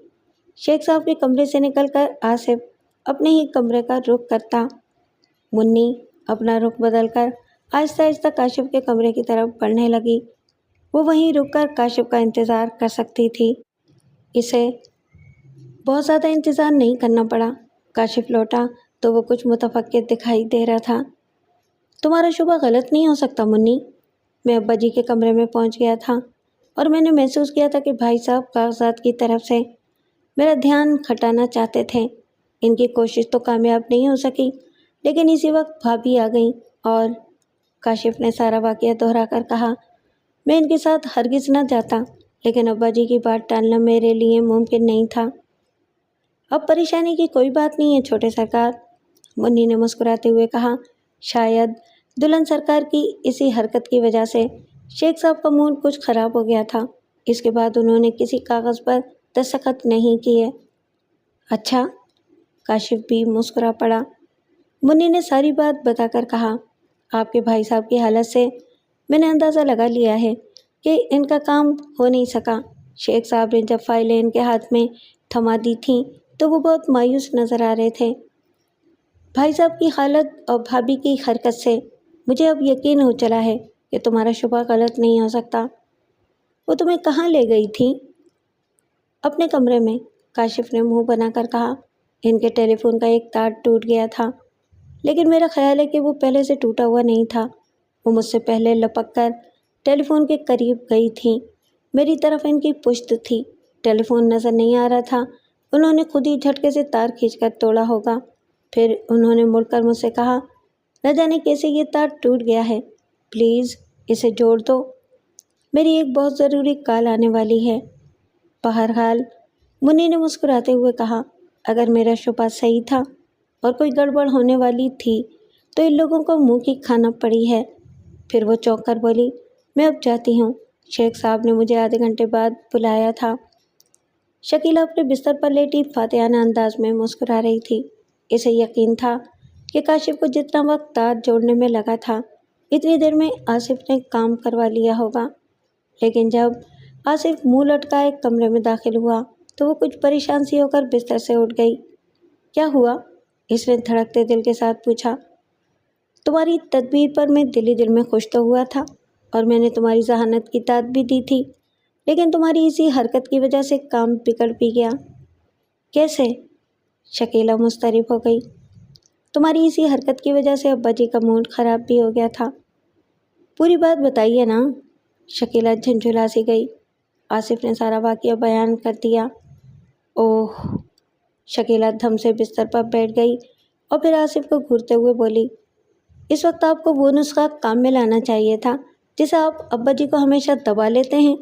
شیخ صاحب کے کمرے سے نکل کر آصف اپنے ہی کمرے کا رخ کرتا۔ منی اپنا رخ بدل کر آہستہ آہستہ کاشف کے کمرے کی طرف بڑھنے لگی۔ وہ وہیں رک کر کاشف کا انتظار کر سکتی تھی۔ اسے بہت زیادہ انتظار نہیں کرنا پڑا۔ کاشف لوٹا تو وہ کچھ متفکر دکھائی دے رہا تھا۔ تمہارا شبہ غلط نہیں ہو سکتا منی، میں ابا جی کے کمرے میں پہنچ گیا تھا اور میں نے محسوس کیا تھا کہ بھائی صاحب کاغذات کی طرف سے میرا دھیان ہٹانا چاہتے تھے۔ ان کی کوشش تو کامیاب نہیں ہو سکی، لیکن اسی وقت بھابھی آ گئیں اور کاشف نے سارا واقعہ دہرا کر کہا، میں ان کے ساتھ ہرگز نہ جاتا، لیکن ابا جی کی بات ٹالنا میرے لیے ممکن نہیں تھا۔ اب پریشانی کی کوئی بات نہیں ہے چھوٹے سرکار، منی نے مسکراتے ہوئے کہا۔ شاید دلہن سرکار کی اسی حرکت کی وجہ سے شیخ صاحب کا موڈ کچھ خراب ہو گیا تھا۔ اس کے بعد انہوں نے کسی کاغذ پر دستخط نہیں کیے۔ اچھا، کاشف بھی مسکرا پڑا۔ منی نے ساری بات بتا کر کہا، آپ کے بھائی صاحب کی حالت سے میں نے اندازہ لگا لیا ہے کہ ان کا کام ہو نہیں سکا۔ شیخ صاحب نے جب فائلیں ان کے ہاتھ میں تھما دی تھیں تو وہ بہت مایوس نظر آ رہے تھے۔ بھائی صاحب کی حالت اور بھابھی کی حرکت سے مجھے اب یقین ہو چلا ہے کہ تمہارا شبہ غلط نہیں ہو سکتا۔ وہ تمہیں کہاں لے گئی تھی؟ اپنے کمرے میں، کاشف نے منہ بنا کر کہا۔ ان کے ٹیلی فون کا ایک تار ٹوٹ گیا تھا، لیکن میرا خیال ہے کہ وہ پہلے سے ٹوٹا ہوا نہیں تھا۔ وہ مجھ سے پہلے لپک کر ٹیلی فون کے قریب گئی تھیں۔ میری طرف ان کی پشت تھی، ٹیلی فون نظر نہیں آ رہا تھا۔ انہوں نے خود ہی جھٹکے سے تار کھینچ کر توڑا ہوگا۔ پھر انہوں نے مڑ کر مجھ سے کہا، نہ جانے کیسے یہ تار ٹوٹ گیا ہے، پلیز اسے جوڑ دو، میری ایک بہت ضروری کال آنے والی ہے۔ بہرحال، منی نے مسکراتے ہوئے کہا، اگر میرا شبہ صحیح تھا اور کوئی گڑبڑ ہونے والی تھی تو ان لوگوں کو منہ کی کھانا پڑی ہے۔ پھر وہ چونک کر بولی، میں اب جاتی ہوں، شیخ صاحب نے مجھے آدھے گھنٹے بعد بلایا تھا۔ شکیلہ اپنے بستر پر لیٹی فاتحانہ انداز میں مسکرا رہی تھی۔ اسے یقین تھا کہ کاشف کو جتنا وقت تار جوڑنے میں لگا تھا اتنی دیر میں آصف نے کام کروا لیا ہوگا۔ لیکن جب آصف منہ لٹکائے کمرے میں داخل ہوا تو وہ کچھ پریشان سی ہو کر بستر سے اٹھ گئی۔ کیا ہوا؟ اس نے دھڑکتے دل کے ساتھ پوچھا۔ تمہاری تدبیر پر میں دل میں خوش تو ہوا تھا اور میں نے تمہاری ذہانت کی داد بھی دی تھی، لیکن تمہاری اسی حرکت کی وجہ سے کام بگڑ بھی گیا۔ کیسے؟ شکیلہ مضطرب ہو گئی۔ تمہاری اسی حرکت کی وجہ سے ابا جی کا موڈ خراب بھی ہو گیا تھا۔ پوری بات بتائیے نا۔ شکیلہ جھنجھلا سی گئی۔ آصف نے سارا واقعہ بیان کر دیا۔ اوہ! شکیلہ دھم سے بستر پر بیٹھ گئی اور پھر آصف کو گھورتے ہوئے بولی، اس وقت آپ کو وہ نسخہ کام میں لانا چاہیے تھا جسے آپ ابا جی کو ہمیشہ دبا لیتے ہیں۔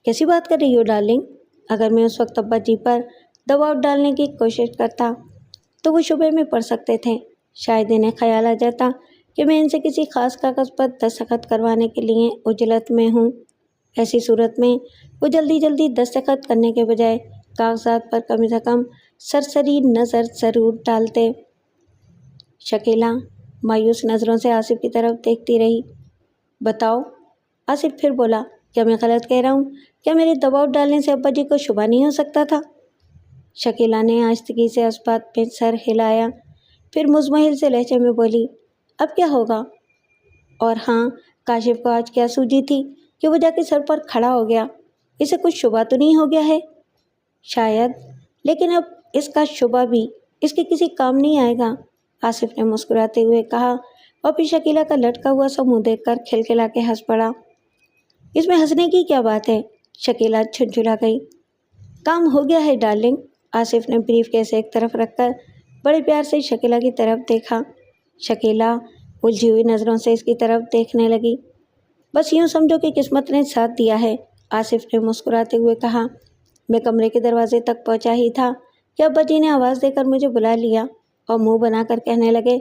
کیسی بات کر رہی ہو ڈارلنگ؟ اگر میں اس وقت ابا جی پر دباؤ ڈالنے کی کوشش کرتا تو وہ شبے میں پڑ سکتے تھے۔ شاید انہیں خیال آ جاتا کہ میں ان سے کسی خاص کاغذ پر دستخط کروانے کے لیے عجلت میں ہوں۔ ایسی صورت میں وہ جلدی دستخط کرنے کے بجائے کاغذات پر کم سے کم سرسری نظر ضرور ڈالتے۔ شکیلہ مایوس نظروں سے آصف کی طرف دیکھتی رہی۔ بتاؤ، آصف پھر بولا، کیا میں غلط کہہ رہا ہوں؟ کیا میرے دباؤ ڈالنے سے ابا جی کو شبہ نہیں ہو سکتا تھا؟ شکیلہ نے آہستگی سے اس بات پہ سر ہلایا، پھر مزمحل سے لہجے میں بولی، اب کیا ہوگا؟ اور ہاں، کاشف کو آج کیا سوجی تھی کہ وہ جا کے سر پر کھڑا ہو گیا؟ اسے کچھ شبہ تو نہیں ہو گیا ہے؟ شاید، لیکن اب اس کا شبہ بھی اس کے کسی کام نہیں آئے گا، آصف نے مسکراتے ہوئے کہا اور پھر شکیلہ کا لٹکا ہوا سا منہ دیکھ کر کھلکھلا کے ہنس پڑا۔ اس میں ہنسنے کی کیا بات ہے؟ شکیلہ جھنجھلا گئی۔ کام ہو گیا ہے ڈارلنگ۔ آصف نے بریف کیس ایک طرف رکھ کر بڑے پیار سے شکیلہ کی طرف دیکھا۔ شکیلہ الجھی ہوئی نظروں سے اس کی طرف دیکھنے لگی۔ بس یوں سمجھو کہ قسمت نے ساتھ دیا ہے، آصف نے مسکراتے ہوئے کہا۔ میں کمرے کے دروازے تک پہنچا ہی تھا کہ ابا جی نے آواز دے کر مجھے بلا لیا اور منہ بنا کر کہنے لگے،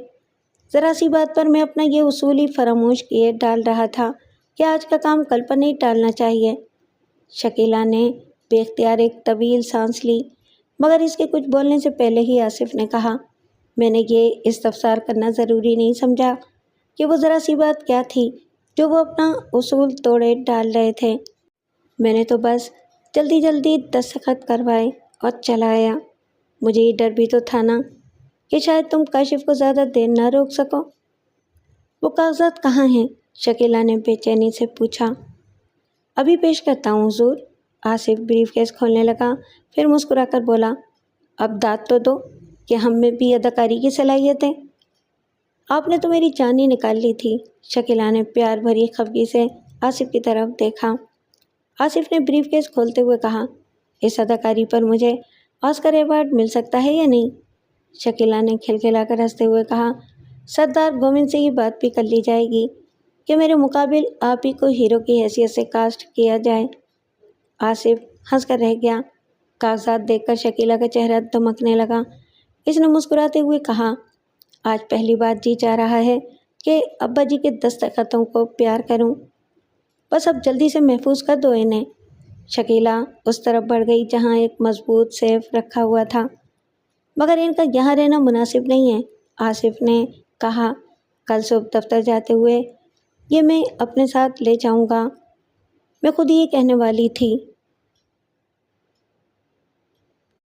ذرا سی بات پر میں اپنا یہ اصول ہی فراموش کیے ڈال رہا تھا کہ آج کا کام کل پر نہیں ٹالنا چاہیے۔ شکیلہ نے بے اختیار ایک طویل سانس لی، مگر اس کے کچھ بولنے سے پہلے ہی آصف نے کہا، میں نے یہ استفسار کرنا ضروری نہیں سمجھا کہ وہ ذرا سی بات کیا تھی جو وہ اپنا اصول توڑے ڈال رہے تھے۔ میں نے تو بس جلدی دستخط کروائے اور چلا آیا۔ مجھے یہ ڈر بھی تو تھا نا کہ شاید تم کاشف کو زیادہ دیر نہ روک سکو۔ وہ کاغذات کہاں ہیں؟ شکیلہ نے بے چینی سے پوچھا۔ ابھی پیش کرتا ہوں حضور۔ آصف بریف کیس کھولنے لگا، پھر مسکرا کر بولا، اب داد تو دو کہ ہم میں بھی اداکاری کی صلاحیت ہے۔ آپ نے تو میری جان ہی نکال لی تھی۔ شکیلہ نے پیار بھری خفگی سے آصف کی طرف دیکھا۔ آصف نے بریف کیس کھولتے ہوئے کہا، اس اداکاری پر مجھے آسکر ایوارڈ مل سکتا ہے یا نہیں؟ شکیلہ نے کھلکھلا کر ہنستے ہوئے کہا، سردار گووند سے یہ بات بھی کر لی جائے گی کہ میرے مقابل آپ ہی کو ہیرو کی حیثیت سے کاسٹ کیا جائے۔ آصف ہنس کر رہ گیا۔ کاغذات دیکھ کر شکیلہ کا چہرہ دمکنے لگا۔ اس نے مسکراتے ہوئے کہا، آج پہلی بار جی چاہ رہا ہے کہ ابا جی کے دستخطوں کو پیار کروں، بس اب جلدی سے محفوظ کر دو انہیں۔ شکیلہ اس طرف بڑھ گئی جہاں ایک مضبوط سیف رکھا ہوا تھا۔ مگر ان کا یہاں رہنا مناسب نہیں ہے، آصف نے کہا۔ کل صبح دفتر جاتے ہوئے یہ میں اپنے ساتھ لے جاؤں گا۔ میں خود یہ کہنے والی تھی